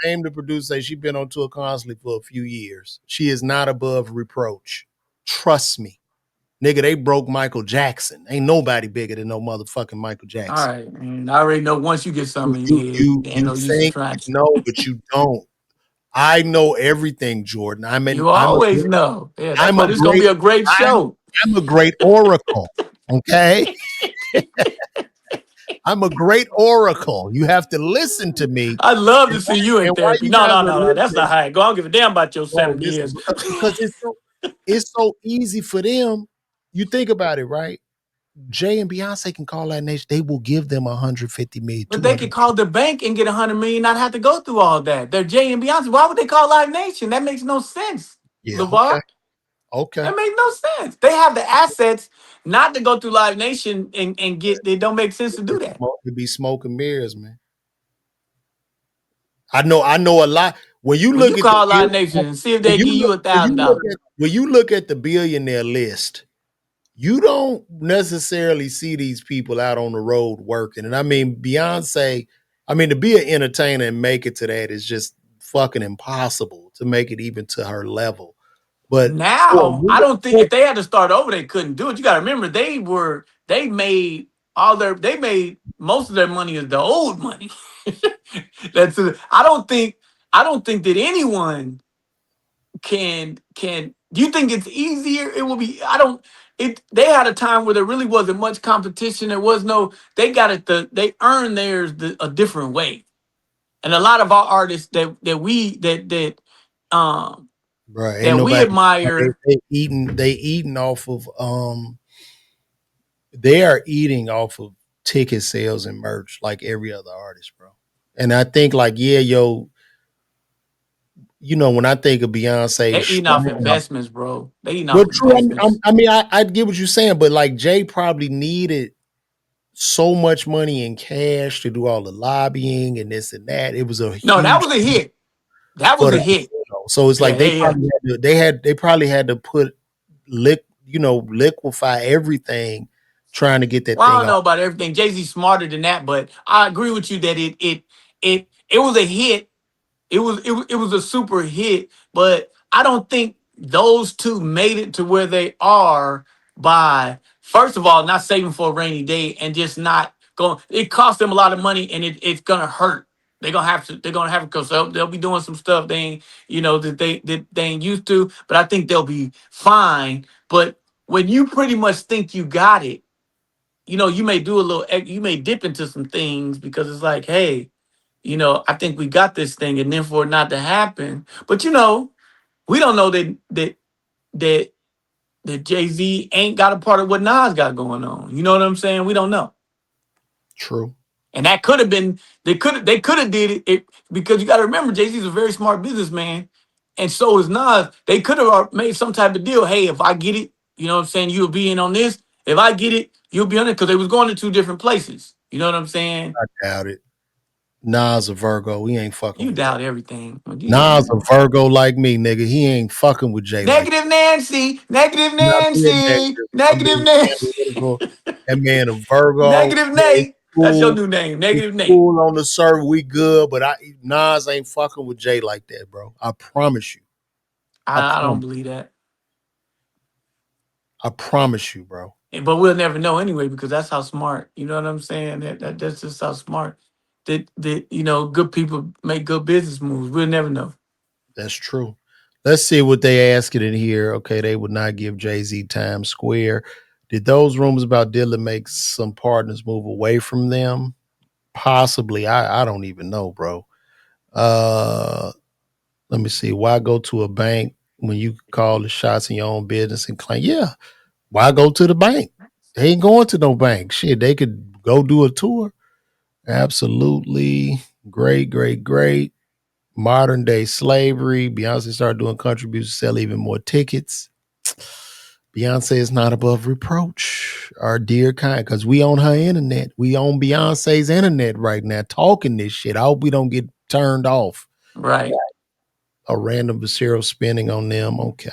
name the producer, she's been on tour constantly for a few years. She is not above reproach. Trust me. Nigga, they broke Michael Jackson. Ain't nobody bigger than no motherfucking Michael Jackson. All right, man. I already know once you get something in your head, you think no, but you don't. I know everything, Jordan. You always know. Yeah, that's why this is gonna be a great show. I'm a great oracle. Okay. I'm a great oracle. You have to listen to me. I'd love to see you in therapy. No. That's not how I go. I don't give a damn about your 7 years. Because it's so easy for them. You think about it, right? Jay and Beyonce can call Live Nation. They will give them 150 million. But they could call the bank and get 100 million, not have to go through all that. They're Jay and Beyonce. Why would they call Live Nation? That makes no sense. Yeah, LaVar. Okay. That makes no sense. They have the assets not to go through Live Nation and get. It don't make sense to do that. To be smoke and mirrors, man. I know a lot. When you look at call Live Nation and see if they give you $1,000. When you look at the billionaire list, you don't necessarily see these people out on the road working. And I mean, Beyonce, to be an entertainer and make it to that is just fucking impossible to make it even to her level. But now, I don't think if they had to start over, they couldn't do it. You got to remember, they made most of their money is the old money. I don't think that anyone can. Do you think it's easier? It will be. They had a time where there really wasn't much competition. There was no. They got it. They earned theirs a different way, and a lot of our artists that we admire. They eating off of they are eating off of ticket sales and merch like every other artist, bro. And I think when I think of Beyonce, they eating off investments, bro. They eating off investments. I get what you're saying, but like Jay probably needed so much money in cash to do all the lobbying and this and that. It was that was a hit. That was a hit. So it's like they probably had to put liquefy everything trying to get that. Well, I don't know about everything. Jay-Z's smarter than that, but I agree with you that it was a hit. It was a super hit, but I don't think those two made it to where they are by, first of all, not saving for a rainy day and just not going. It cost them a lot of money and it's gonna hurt. They're gonna have to because they'll be doing some stuff they ain't, that they ain't used to. But I think they'll be fine. But when you pretty much think you got it, you may do you may dip into some things because it's like, hey, I think we got this thing, and then for it not to happen. But we don't know that that Jay-Z ain't got a part of what Nas got going on. You know what I'm saying? We don't know. True. And that could have been they could have did it because you got to remember Jay-Z's a very smart businessman, and so is Nas. They could have made some type of deal. Hey, if I get it, you know what I'm saying, you'll be in on this. If I get it, you'll be on it, because they was going to two different places. You know what I'm saying? I doubt it. Nas a Virgo. He ain't fucking You with doubt Jay. everything. Nas a Virgo like me, nigga. He ain't fucking with Jay like Negative Nancy, negative not being Nancy, negative. I'm negative being Nancy, analytical. That man a Virgo. negative Yeah, it's Nate. That's your cool. new name, It's Negative Nate. cool on the server. We good, but Nas ain't fucking with Jay like that, bro. I promise you. I don't believe that. I promise you, bro. But we'll never know anyway, because that's how smart. You know what I'm saying? That's just how smart that good people make good business moves. We'll never know. That's true. Let's see what they asking in here. Okay, they would not give Jay-Z Times Square. Did those rumors about Dilla make some partners move away from them? Possibly. I don't even know, bro. Let me see. Why go to a bank when you can call the shots in your own business and claim? Yeah. Why go to the bank? They ain't going to no bank. Shit, they could go do a tour. Absolutely. Great, great, great. Modern day slavery. Beyonce started doing contributions to sell even more tickets. Beyonce is not above reproach. Our dear kind, because we on her internet. We on Beyonce's internet right now talking this shit. I hope we don't get turned off. Right. A random visceral spending on them. Okay.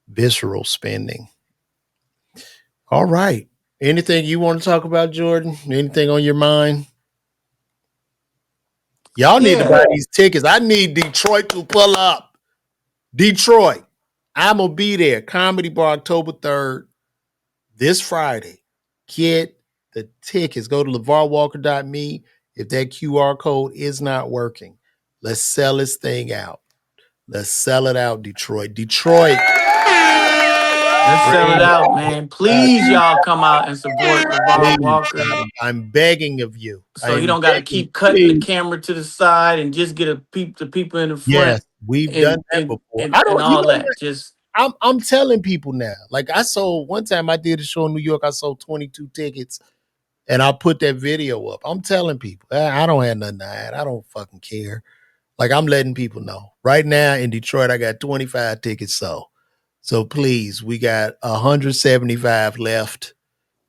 Visceral spending. All right. Anything you want to talk about, Jordan? Anything on your mind? Y'all need to buy these tickets. I need Detroit to pull up. Detroit. I'm going to be there. Comedy Bar October 3rd. This Friday. Get the tickets. Go to LaVarWalker.me. If that QR code is not working, let's sell this thing out. Let's sell it out, Detroit. Detroit. Let's sell it out, man. Please, y'all come out and support LaVar Walker. I'm begging of you. So you don't got to keep cutting the camera to the side and just get the people in the front. Yes, we've done that before. I don't, and all that. Just I'm telling people now. Like I sold one time, I did a show in New York. I sold 22 tickets, and I put that video up. I'm telling people, I don't have nothing to hide. I don't fucking care. Like I'm letting people know. Right now in Detroit, I got 25 tickets sold. So please, we got 175 left.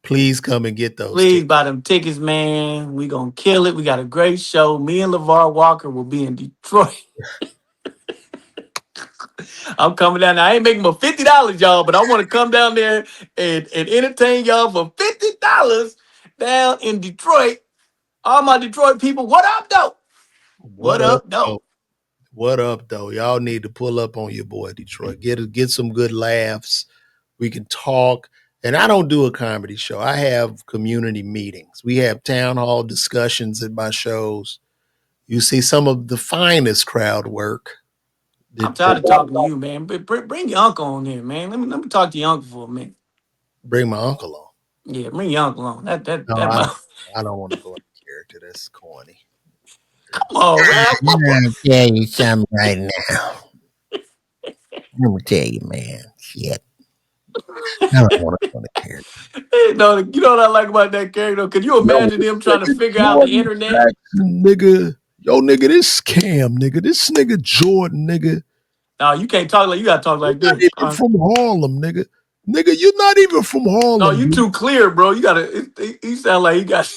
Please come and get those. Please buy them tickets, man. We gonna kill it. We got a great show. Me and LaVar Walker will be in Detroit. I'm coming down there. I ain't making my $50, y'all, but I want to come down there and entertain y'all for $50 down in Detroit. All my Detroit people, what up, though? What up, though? What up, though? Y'all need to pull up on your boy Detroit. Get some good laughs. We can talk. And I don't do a comedy show. I have community meetings. We have town hall discussions at my shows. You see some of the finest crowd work. I'm tired of talking to you, man. But bring your uncle on here, man. Let me talk to your uncle for a minute. Bring my uncle on. Yeah, bring your uncle on. I don't want to go into character. That's corny. Come on, man. I'm gonna tell you something right now. I'm gonna tell you, man. Shit. I don't want to go into character. You know what I like about that character? Could you imagine them trying to figure out the internet? Jackson, nigga. Yo, nigga, this scam, nigga. This nigga Jordan, nigga. No, you can't talk like you gotta talk like this. Not even from Harlem, nigga. Nigga, you're not even from Harlem. No, you too clear, bro. You gotta. He sound like he got.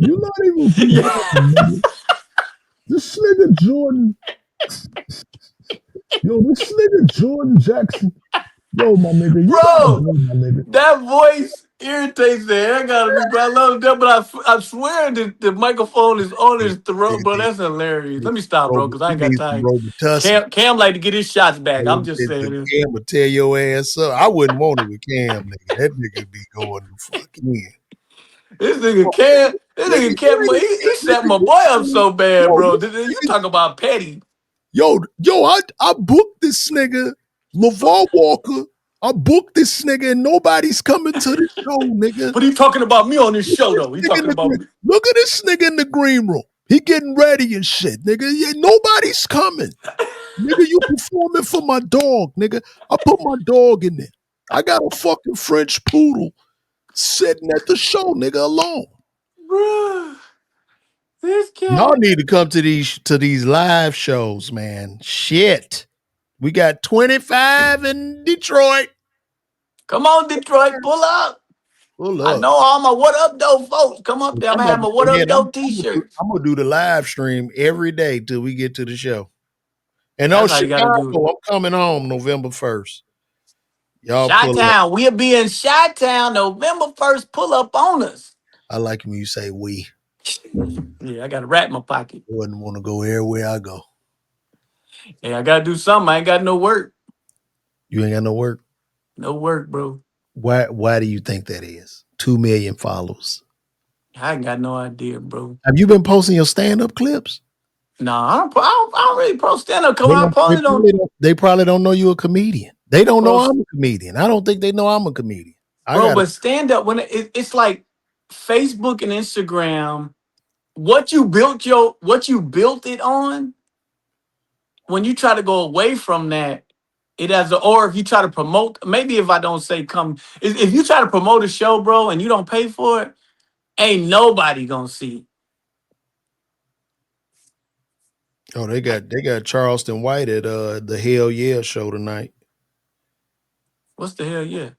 You're not even from Harlem, nigga. This nigga Jordan. Yo, this nigga Jordan Jackson. Yo, my nigga. Bro, my nigga. That voice irritates the heck out of me, bro. I love that, but I swear the microphone is on his throat, bro. That's hilarious. Let me stop, bro, because I ain't got time. Cam like to get his shots back. I'm just saying. Cam would tear your ass up. I wouldn't want it with Cam, nigga. That nigga be going the fuck in. This nigga can't. This nigga can't. He set my boy up so bad, bro. You talk about petty. Yo, I booked this nigga, LaVar Walker. I booked this nigga and nobody's coming to the show, nigga. But he talking about me on this show, though. He talking about me. Look at this nigga in the green room. He getting ready and shit, nigga. Yeah, nobody's coming. Nigga, you performing for my dog, nigga. I put my dog in there. I got a fucking French poodle sitting at the show, nigga, alone. Bruh. This cat. Y'all need to come to these live shows, man. Shit. We got 25 in Detroit. Come on, Detroit, pull up. Pull I up. know all my What Up Though folks. Come up there. I'm gonna have my What Up Though t-shirt. I'm gonna do the live stream every day till we get to the show. And That's how you gotta do it. I'm coming home November 1st. Y'all Chi-Town. We'll be in Chi-Town November 1st. Pull up on us. I like when you say we. Yeah, I got a rat in my pocket. I wouldn't want to go everywhere I go. Hey, I gotta do something. I ain't got no work. You ain't got no work? No work, bro. Why do you think that is? 2 million followers. I ain't got no idea, bro. Have you been posting your stand-up clips? No, I don't really pro stand-up. Come on, they probably don't know you're a comedian. They don't know I'm a comedian. I don't think they know I'm a comedian. But stand-up, when it's like Facebook and Instagram, what you built it on, when you try to go away from that, or if you try to promote, maybe if I don't say if you try to promote a show, bro, and you don't pay for it, ain't nobody gonna see. Oh, they got Charleston White at the Hell Yeah show tonight. What's the hell yeah?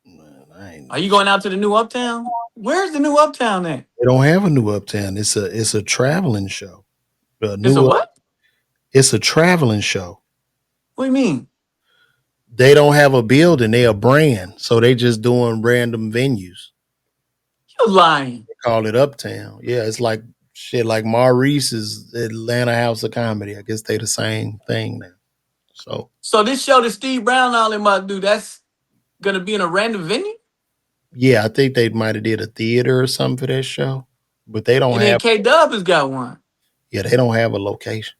Man, are you going out to the new Uptown? Where's the new Uptown at? They don't have a new Uptown. It's a traveling show. It's a what? It's a traveling show. What do you mean? They don't have a building. They a brand. So they just doing random venues. You lying. They call it Uptown. Yeah, it's like shit like Maurice's Atlanta House of Comedy. I guess they the same thing now. So this show that Steve Brown all them about do, that's gonna be in a random venue? Yeah, I think they might have did a theater or something for that show. But they don't have. And then K-Dub has got one. Yeah, they don't have a location.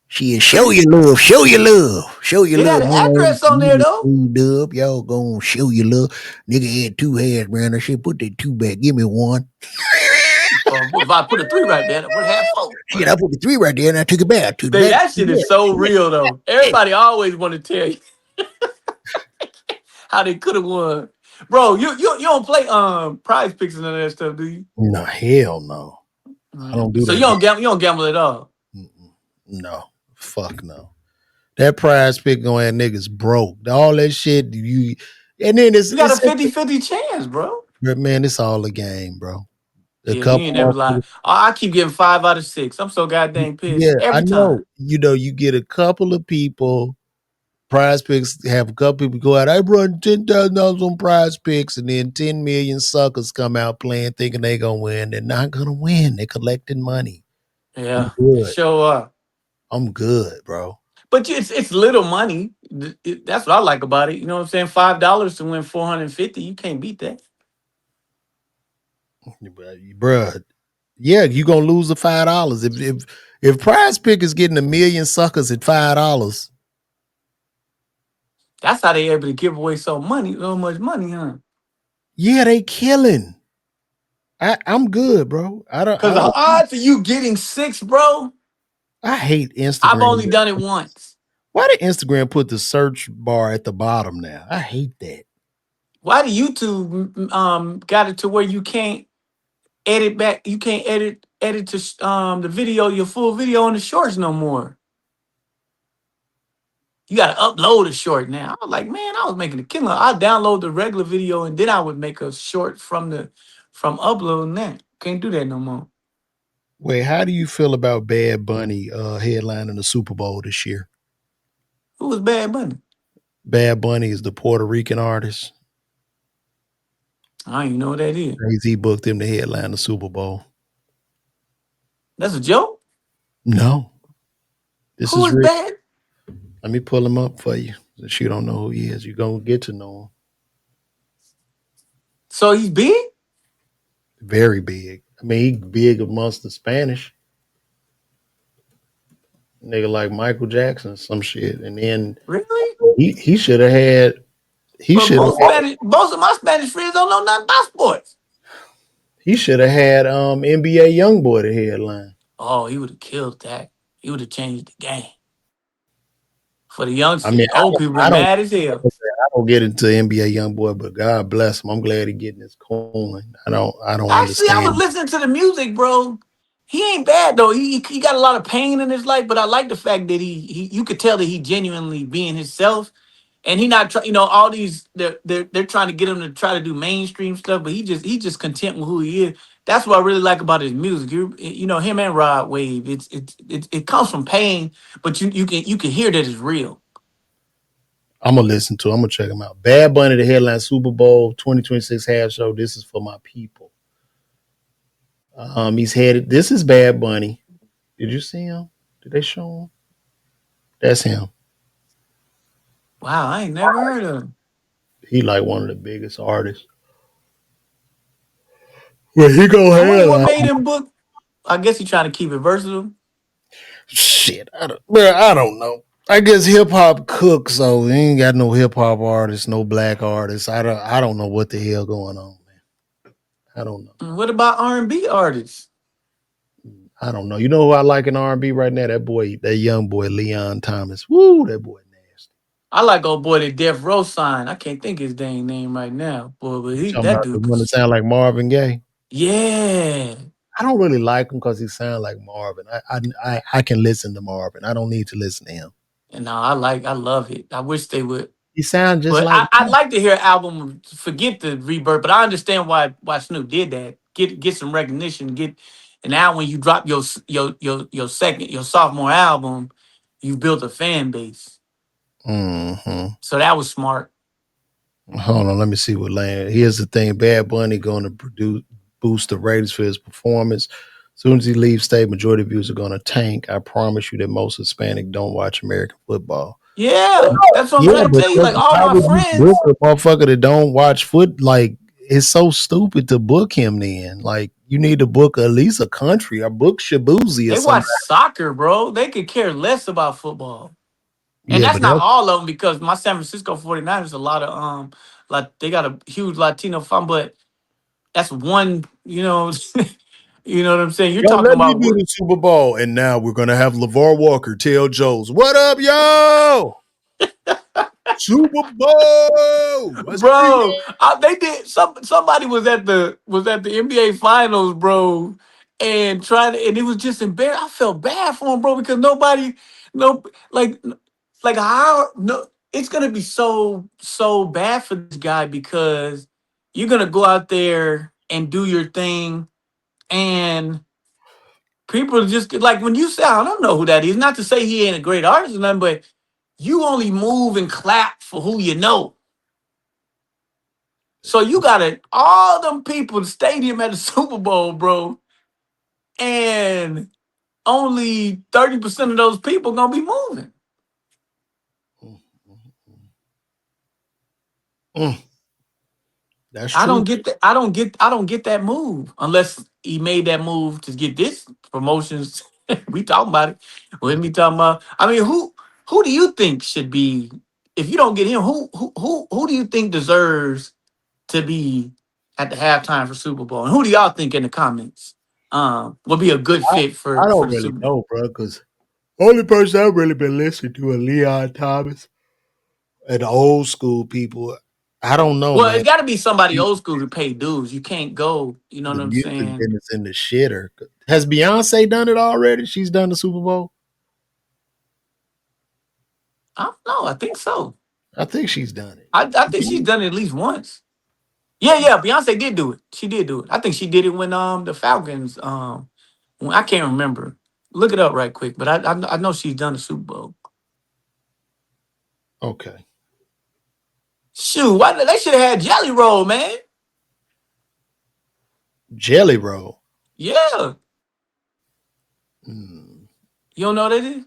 Show your love. Show your love. Show your love. They got an address on there, though. Dub, y'all gonna show your love. Nigga had 2 hands, man. I said, put that 2 back. Give me 1. If I put a 3 right there, what half 4? Shit, I put the 3 right there and I took it back. That shit is so real, though. Everybody always want to tell you how they could have won. Bro, you don't play prize picks and none of that stuff, do you? No, hell no. I don't do that. So you don't gamble at all? No. Fuck no. That prize pick gonna have niggas broke. All that shit and then you got a 50-50 chance, bro. But man, it's all a game, bro. You ain't never lied. I keep getting 5 out of 6. I'm so goddamn pissed. Yeah, every time. You get a couple of people. Prize picks have a couple people go out. I run $10,000 on prize picks, and then 10 million suckers come out playing, thinking they gonna win. They're not gonna win. They're collecting money. Yeah, show up. I'm good, bro. But it's little money. That's what I like about it. You know what I'm saying? $5 to win 450. You can't beat that, Bruh. Yeah, you gonna lose the $5 if prize pick is getting 1 million suckers at $5. That's how they able to give away so much money, huh? Yeah, they killing. I'm good, bro. Because the odds of you getting 6, bro. I hate Instagram. I've only done it once. Why did Instagram put the search bar at the bottom now? I hate that. Why do YouTube got it to where you can't edit back? You can't edit to the video, your full video on the shorts no more. You got to upload a short now. I was like, man, I was making a killer. I download the regular video and then I would make a short from uploading that. Can't do that no more. Wait, how do you feel about Bad Bunny headlining the Super Bowl this year? Who was Bad Bunny? Bad Bunny is the Puerto Rican artist. I don't even know what that is. Jay-Z booked him to headline the Super Bowl. That's a joke? No. Who is Bad? Let me pull him up for you. Since you don't know who he is, you're going to get to know So he's big? Very big. I mean, he big amongst the Spanish. Nigga like Michael Jackson, some shit. And then Really? he should have had But most of my Spanish friends don't know nothing about sports. NBA Youngboy the headline. Oh, he would have killed that. He would have changed the game. For the I mean, youngsters, old people been mad as hell. I don't get into NBA Youngboy, but God bless him. I'm glad he getting his coin. I don't Actually, I was understand. listening to the music, bro. He ain't bad though. He got a lot of pain in his life, but I like the fact that he you could tell that he genuinely being himself, and he not trying. You know, all these they're trying to get him to try to do mainstream stuff, but he just content with who he is. That's what I really like about his music. You know, him and Rod Wave. It comes from pain, but you can hear that it's real. I'm gonna listen to. I'm gonna check him out. Bad Bunny, the headline Super Bowl 2026 half show. This is for my people. He's headed. This is Bad Bunny. Did you see him? Did they show him? That's him. Wow, I ain't never heard of him. He like one of the biggest artists. Well, he go I wonder what headline. made him book. I guess he's trying to keep it versatile. Shit, I don't know. I guess hip hop cooks, so he ain't got no hip hop artists, no black artists. I don't know what the hell going on, man. I don't know. What about R&B artists? I don't know. You know who I like in R&B right now? That young boy, Leon Thomas. Woo, that boy nasty. I like old boy that Death Row signed. I can't think his dang name right now, boy, but You talking that about the dude. one that sound like Marvin Gaye? Yeah. I don't really like him because he sound like Marvin. I can listen to Marvin. I don't need to listen to him. And no, I love it. I wish they would. He sound just But like I'd like to hear an album. Forget the rebirth, but I understand why Snoop did that. Get some recognition. And now when you drop your sophomore album, you built a fan base. Mm-hmm. So that was smart. Hold on, let me see what land. Here's the thing: Bad Bunny going to boost the ratings for his performance. As soon as he leaves state, majority of views are going to tank. I promise you that most Hispanic don't watch American football. Yeah, that's what I'm Yeah, trying to but tell you. Like all how my would you book friends, a motherfucker that don't watch foot? Like it's so stupid to book him. Then, like you need to book at least a country or book Shabuzi or they something. watch soccer, bro. They could care less about football. And Yeah, that's but not that all of them because my San Francisco 49ers a lot of like they got a huge Latino fan, but that's one, you know what I'm saying? You're yo, talking let me about do what the Super Bowl, and now we're gonna have LaVar Walker tell Joes, "What up, yo? Super Bowl, let's bro, pregame." they did somebody was at the NBA finals, bro, and and it was just embarrassing. I felt bad for him, bro, because nobody no like how no it's gonna be so bad for this guy because you're gonna go out there and do your thing and people just like when you say I don't know who that is, not to say he ain't a great artist or nothing, but you only move and clap for who you know. So you got all them people, the stadium at the Super Bowl, bro, and only 30% of those people gonna be moving. Mm, that's I don't true. get that. I don't get that move unless he made that move to get this promotions. We talking about it. When we talking about, I mean, who do you think should be if you don't get him? Who do you think deserves to be at the halftime for Super Bowl? And who do y'all think in the comments would be a good I, fit I for don't the really Super Bowl? know, bro, because only person I've really been listening to is Leon Thomas and the old school people. I don't know, Well, man. it's got to be somebody old school to pay dues. You can't go. You know what The I'm music saying? business in the shitter. Has Beyonce done it already? She's done the Super Bowl. I don't know. I think so. I think she's done it. I think she's done it at least once. Yeah. Beyonce did do it. She did do it. I think she did it when the Falcons when, I can't remember. Look it up right quick. But I know she's done the Super Bowl. Okay. Shoot, why they should have had Jelly Roll, man. Jelly Roll. Yeah, Mm. you don't know what that is?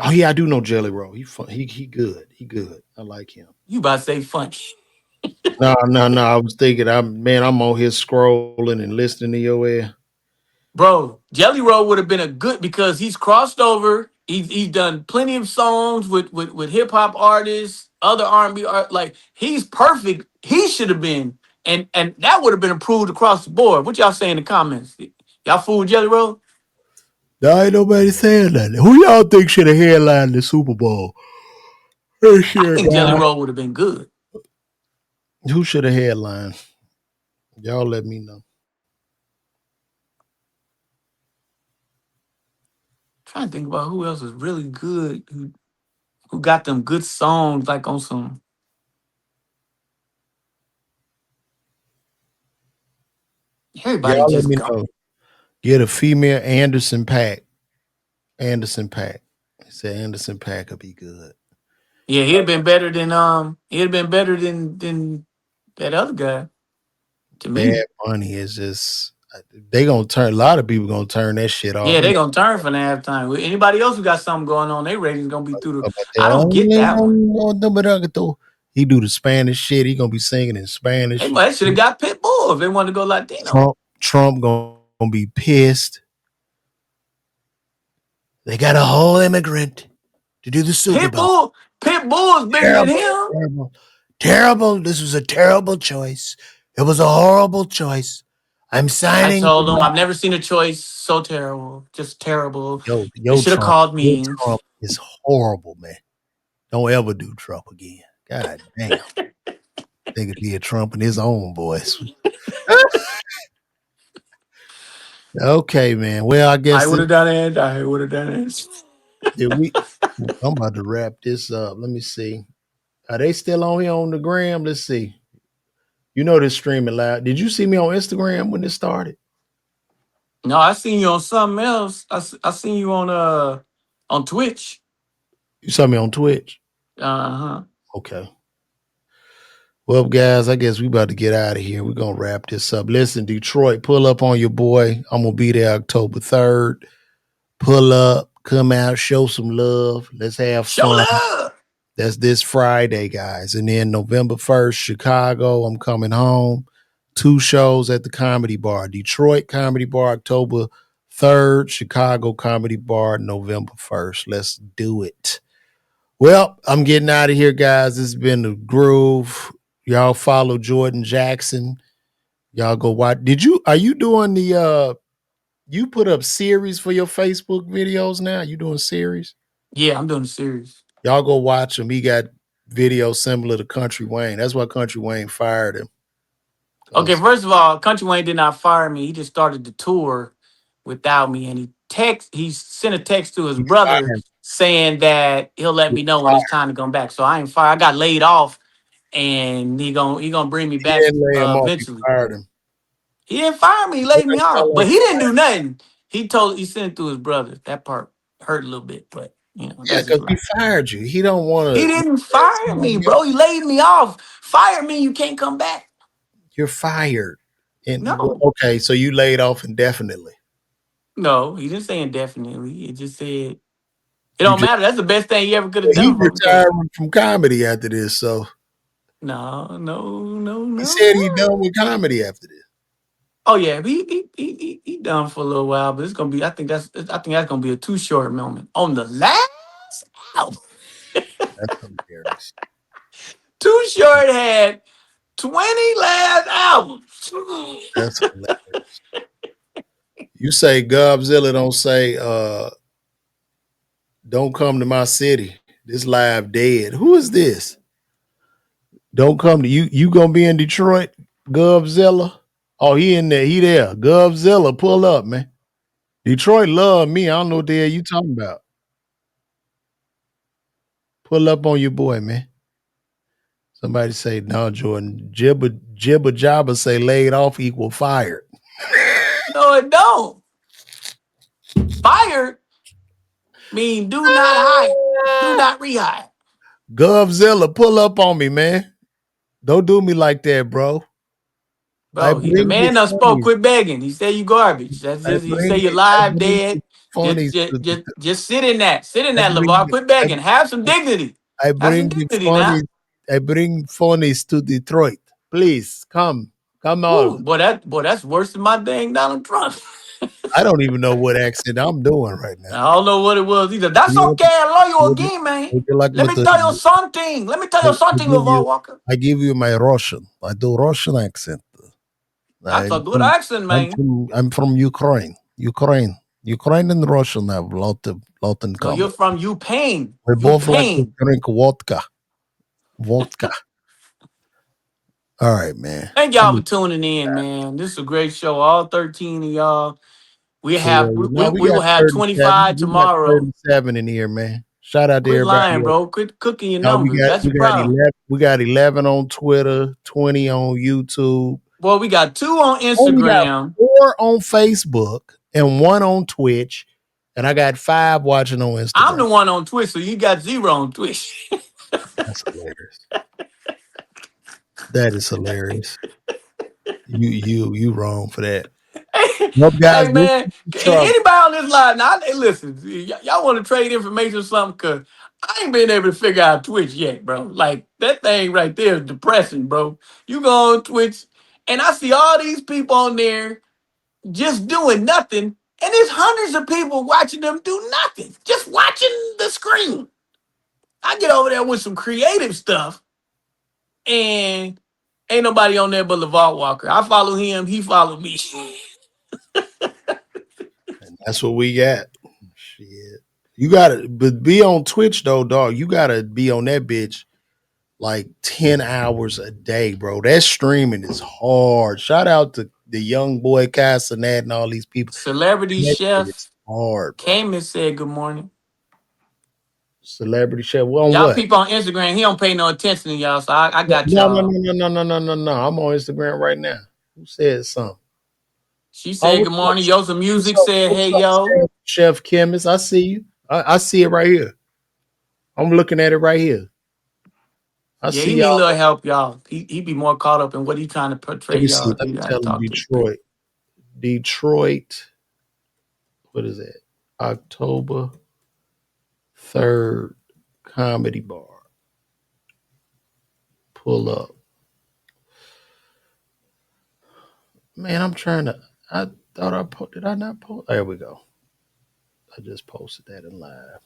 Oh yeah, I do know Jelly Roll. He fun. He good. He good. I like him. You about to say funky? No. I was thinking, I'm on here scrolling and listening to your air. Bro, Jelly Roll would have been a good because he's crossed over. He's done plenty of songs with hip hop artists, other R&B art. Like he's perfect. He should have been, and that would have been approved across the board. What y'all say in the comments? Y'all fool with Jelly Roll? There ain't nobody saying nothing. Who y'all think should have headlined the Super Bowl this I year, think Jelly guys? Roll would have been good. Who should have headlined? Y'all let me know. Trying to think about who else is really good, who got them good songs like on some. Everybody Y'all let just me go. know. Get a female Anderson Paak. Anderson Paak. He said Anderson Paak would be good. Yeah, he'd have been better than he'd have been better than that other guy. To me. Bad Bunny is just they gonna turn a lot of people gonna turn that shit off. Yeah, they gonna turn for the halftime. With anybody else who got something going on, their ratings gonna be through the. About I don't get that one. that. He do the Spanish shit. He gonna be singing in Spanish. They should have got Pitbull if they wanted to go Latino. Trump gonna be pissed. They got a whole immigrant to do the Super Bowl. Pitbull is bigger than him. Terrible. This was a terrible choice. It was a horrible choice. I'm I signing. told him I've never seen a choice so terrible, just terrible. Yo, They should have Trump. called Your me. Trump is horrible, man. Don't ever do Trump again. God damn. Nigga did Trump in his own voice. Okay, man. Well, I guess I would have done it. I would have done it. I'm about to wrap this up. Let me see. Are they still on here on the gram? Let's see. You know this streaming live. Did you see me on Instagram when this started? No, I seen you on something else. I seen you on Twitch. You saw me on Twitch? Uh-huh. Okay. Well, guys, I guess we about to get out of here. We're going to wrap this up. Listen, Detroit, pull up on your boy. I'm going to be there October 3rd. Pull up, come out, show some love. Let's have fun. Show love. That's this Friday, guys. And then November 1st, Chicago, I'm coming home. 2 shows at the Comedy Bar. Detroit Comedy Bar, October 3rd. Chicago Comedy Bar, November 1st. Let's do it. Well, I'm getting out of here, guys. It's been the groove. Y'all follow Jordan Jackson. Y'all go watch. Are you doing the you put up series for your Facebook videos now? You doing series? Yeah, I'm doing a series. Y'all go watch him. He got videos similar to Country Wayne. That's why Country Wayne fired him. Okay, first of all, Country Wayne did not fire me. He just started the tour without me, and he sent a text to his brother saying that he'll let me know when it's time to come back. So I ain't fired. I got laid off, and he gonna bring me back eventually. He fired him. He didn't fire me. He laid me off, but he didn't do nothing. He sent it to his brother. That part hurt a little bit, but yeah, because he fired you. He don't want to. He didn't fire me, bro. He laid me off. Fire me, you can't come back. You're fired. No. Okay, so you laid off indefinitely. No, he didn't say indefinitely. It just said it don't matter. That's the best thing he ever could have done. He retired from comedy after this, so no. He said he done with comedy after this. Oh yeah, he done for a little while, but it's gonna be. I think that's gonna be a too short moment on the last album. That's hilarious. Too Short had 20 last albums. That's hilarious. You say Godzilla, don't say don't come to my city. This live dead. Who is this? Don't come to you. You gonna be in Detroit, Godzilla? Oh, he in there. He there. Godzilla, pull up, man. Detroit love me. I don't know what the hell you talking about. Pull up on your boy, man. Somebody say, no, Jordan. Jibba Jabba say laid off equal fired. No, it don't. Fired mean do not hire. Do not rehire. Godzilla, pull up on me, man. Don't do me like that, bro. Bro, the man done spoke, quit begging. He said you garbage. That's just he say you're live, dead. Just sit in that. Sit in that, LaVar. Quit begging. Have some dignity. Have some dignity now. I bring phonies to Detroit. Please come Ooh, on. boy, that's worse than my dang Donald Trump. I don't even know what accent I'm doing right now. I don't know what it was either. That's You okay. I love you would you, again, man. would you like Let me me to? tell you something. Let me tell I, you I something, give LaVar you. Walker. I give you my Russian. I do Russian accent. That's a good accent, man. I'm from Ukraine. Ukraine and Russian have lot in So you're common. from Upain. We both like to Upain. drink vodka. Vodka. All right, man. Thank y'all for tuning in, man. This is a great show. All 13 of y'all. We For real. have No, we will have 25 We got tomorrow. 37 in here, man. Shout out to Quit everybody lying, else. bro. Quit cooking your Now numbers. That's we your got problem. 11. We got 11 on Twitter, 20 on YouTube. Boy, we got 2 on Only got Instagram. 4 on Facebook and 1 on Twitch, and I got 5 watching on I'm Instagram. the one on Twitch, so you got 0 on Twitch. That's hilarious. That is hilarious. You wrong for that. Nope, guys. Hey This man, is trouble. anybody on this line now? Hey, listen, y'all want to trade information or something? Cause I ain't been able to figure out Twitch yet, bro. Like that thing right there is depressing, bro. You go on Twitch, and I see all these people on there just doing nothing, and there's hundreds of people watching them do nothing, just watching the screen. I get over there with some creative stuff, and ain't nobody on there but LaVar Walker. I follow him, he follow me. That's what we got. Shit. You gotta but be on Twitch though, dog. You gotta be on that bitch like 10 hours a day, bro. That streaming is hard. Shout out to the young boy Casanat and all these people. Celebrity That shit chef is hard, bro. came and said good morning. Celebrity chef. Well, on Y'all what? people on Instagram, he don't pay no attention to y'all, so I got No, no, y'all. no, no, no, no, no, no, no. I'm on Instagram right now. Who said something? She Oh, said good morning. Yo, some music said, hey, What's up, yo. Chef Chemist? I see you. I see it right here. I'm looking at it right here. I Yeah, he see need a y'all. little help, y'all. He be more caught up in what he trying to portray Let me see. y'all. Let He me gotta tell him talk to his people. Detroit. Detroit. What is that? October 3rd comedy bar. Pull up. Man, I'm trying to. I thought did I not post? There we go. I just posted that in live.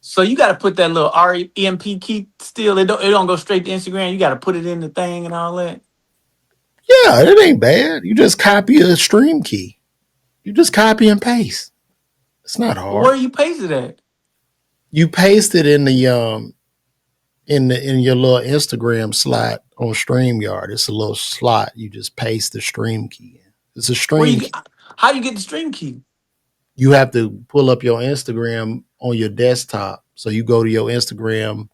So you gotta put that little REMP key still. It don't go straight to Instagram. You gotta put it in the thing and all that. Yeah, it ain't bad. You just copy a stream key. You just copy and paste. It's not But where hard. you paste it at? You paste it in the in your little Instagram slot on StreamYard. It's a little slot. You just paste the stream key in. It's a Where stream you key. how you get the stream key? You have to pull up your Instagram on your desktop. So you go to your Instagram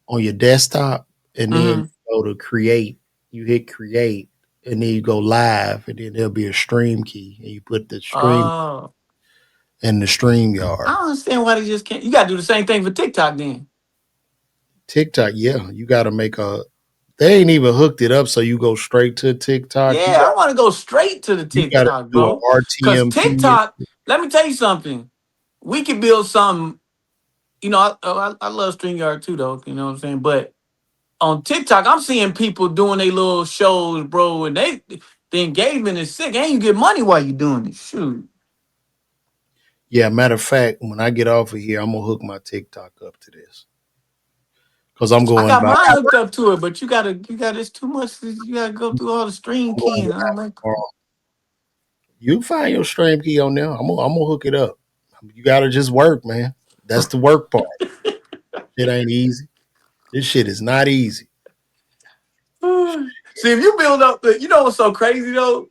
on your desktop and then Mm-hmm. you go to create. You hit create and then you go live and then there'll be a stream key and you put the stream Oh. in the stream I yard. don't understand why they just can't. You gotta do the same thing for TikTok then. TikTok, yeah, you got to make a. They ain't even hooked it up, so you go straight to TikTok. Yeah, I want to go straight to the You got to TikTok, do an bro. Cause RTMP. TikTok, let me tell you something. We could build something. You know, I love StreamYard too, though. You know what I'm saying? But on TikTok, I'm seeing people doing their little shows, bro, and the engagement is sick. And you get money while you doing it. Shoot. Yeah, matter of fact, when I get off of here, I'm gonna hook my TikTok up to this because I'm I going got by. mine hooked up to it, but it's too much. You gotta go through all the stream I'm key going and all live that. tomorrow. You find your stream key on there. I'm gonna hook it up. You gotta just work, man. That's the work part. It ain't easy. This shit is not easy. See, if you build up you know what's so crazy though?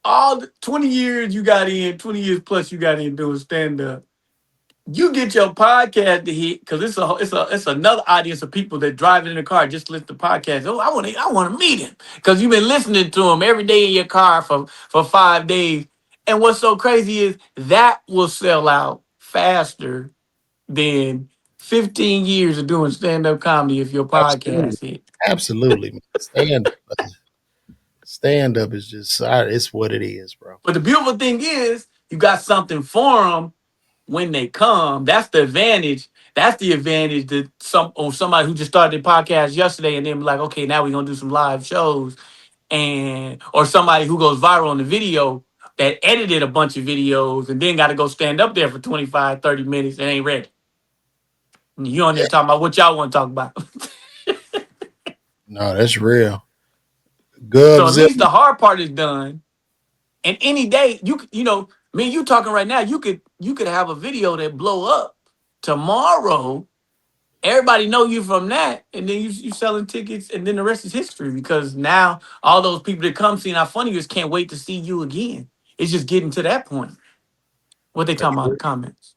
All the 20 years you got in, 20 years plus you got in doing stand up. You get your podcast to hit because it's another audience of people that drive in the car just listen to podcasts. Oh, I want to meet him because you've been listening to him every day in your car for 5 days. And what's so crazy is that will sell out faster than 15 years of doing stand up comedy if your Absolutely, podcast hit. absolutely, man. Stand up is just it's what it is, bro. But the beautiful thing is you got something for them when they come. That's the advantage. That's the advantage that somebody who just started their podcast yesterday and then be like, okay, now we're gonna do some live shows, and or somebody who goes viral on the video that edited a bunch of videos and then got to go stand up there for 25, 30 minutes and ain't ready. And you on there talking about what y'all want to talk about. No, that's real. So at Gubs. least the hard part is done. And any day you know, me and you talking right now, you could have a video that blow up tomorrow. Everybody know you from that, and then you selling tickets, and then the rest is history because now all those people that come seeing how funny you is can't wait to see you again. It's just getting to that point. What they talking about in the comments?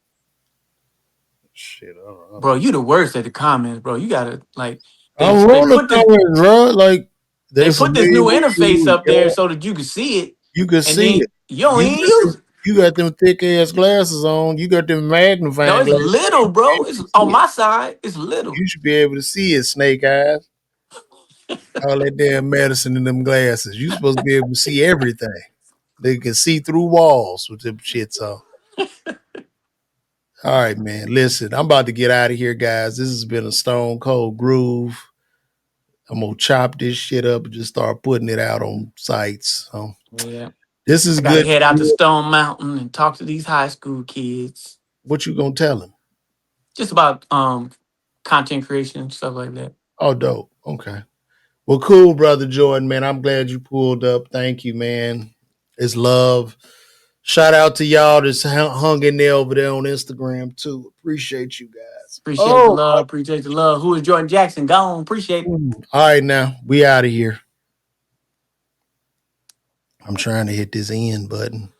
Shit, I don't know. Bro, you the worst at the comments, bro. You gotta like I'm rolling comments, bro. Like they put this new interface up there so that you can see it. You can see it. You don't even use it. You got them thick ass glasses on. You got them magnifying glasses. No, it's little, bro. It's on my side. It's little. You should be able to see it, snake eyes. All that damn medicine in them glasses. You supposed to be able to see everything. They can see through walls with them shits on. All right, man. Listen, I'm about to get out of here, guys. This has been a Stone Cold Groove. I'm gonna chop this shit up and just start putting it out on sites. So yeah. This is I gotta good. head out to Stone Mountain and talk to these high school kids. What you gonna tell them? Just about content creation and stuff like that. Oh, dope. Okay. Well, cool, brother Jordan, man. I'm glad you pulled up. Thank you, man. It's love. Shout out to y'all that's hung in there over there on Instagram too. Appreciate you guys. Appreciate the love. Appreciate the love. Who is Jordan Jackson? Gone. Appreciate it. All right, now we out of here. I'm trying to hit this end button.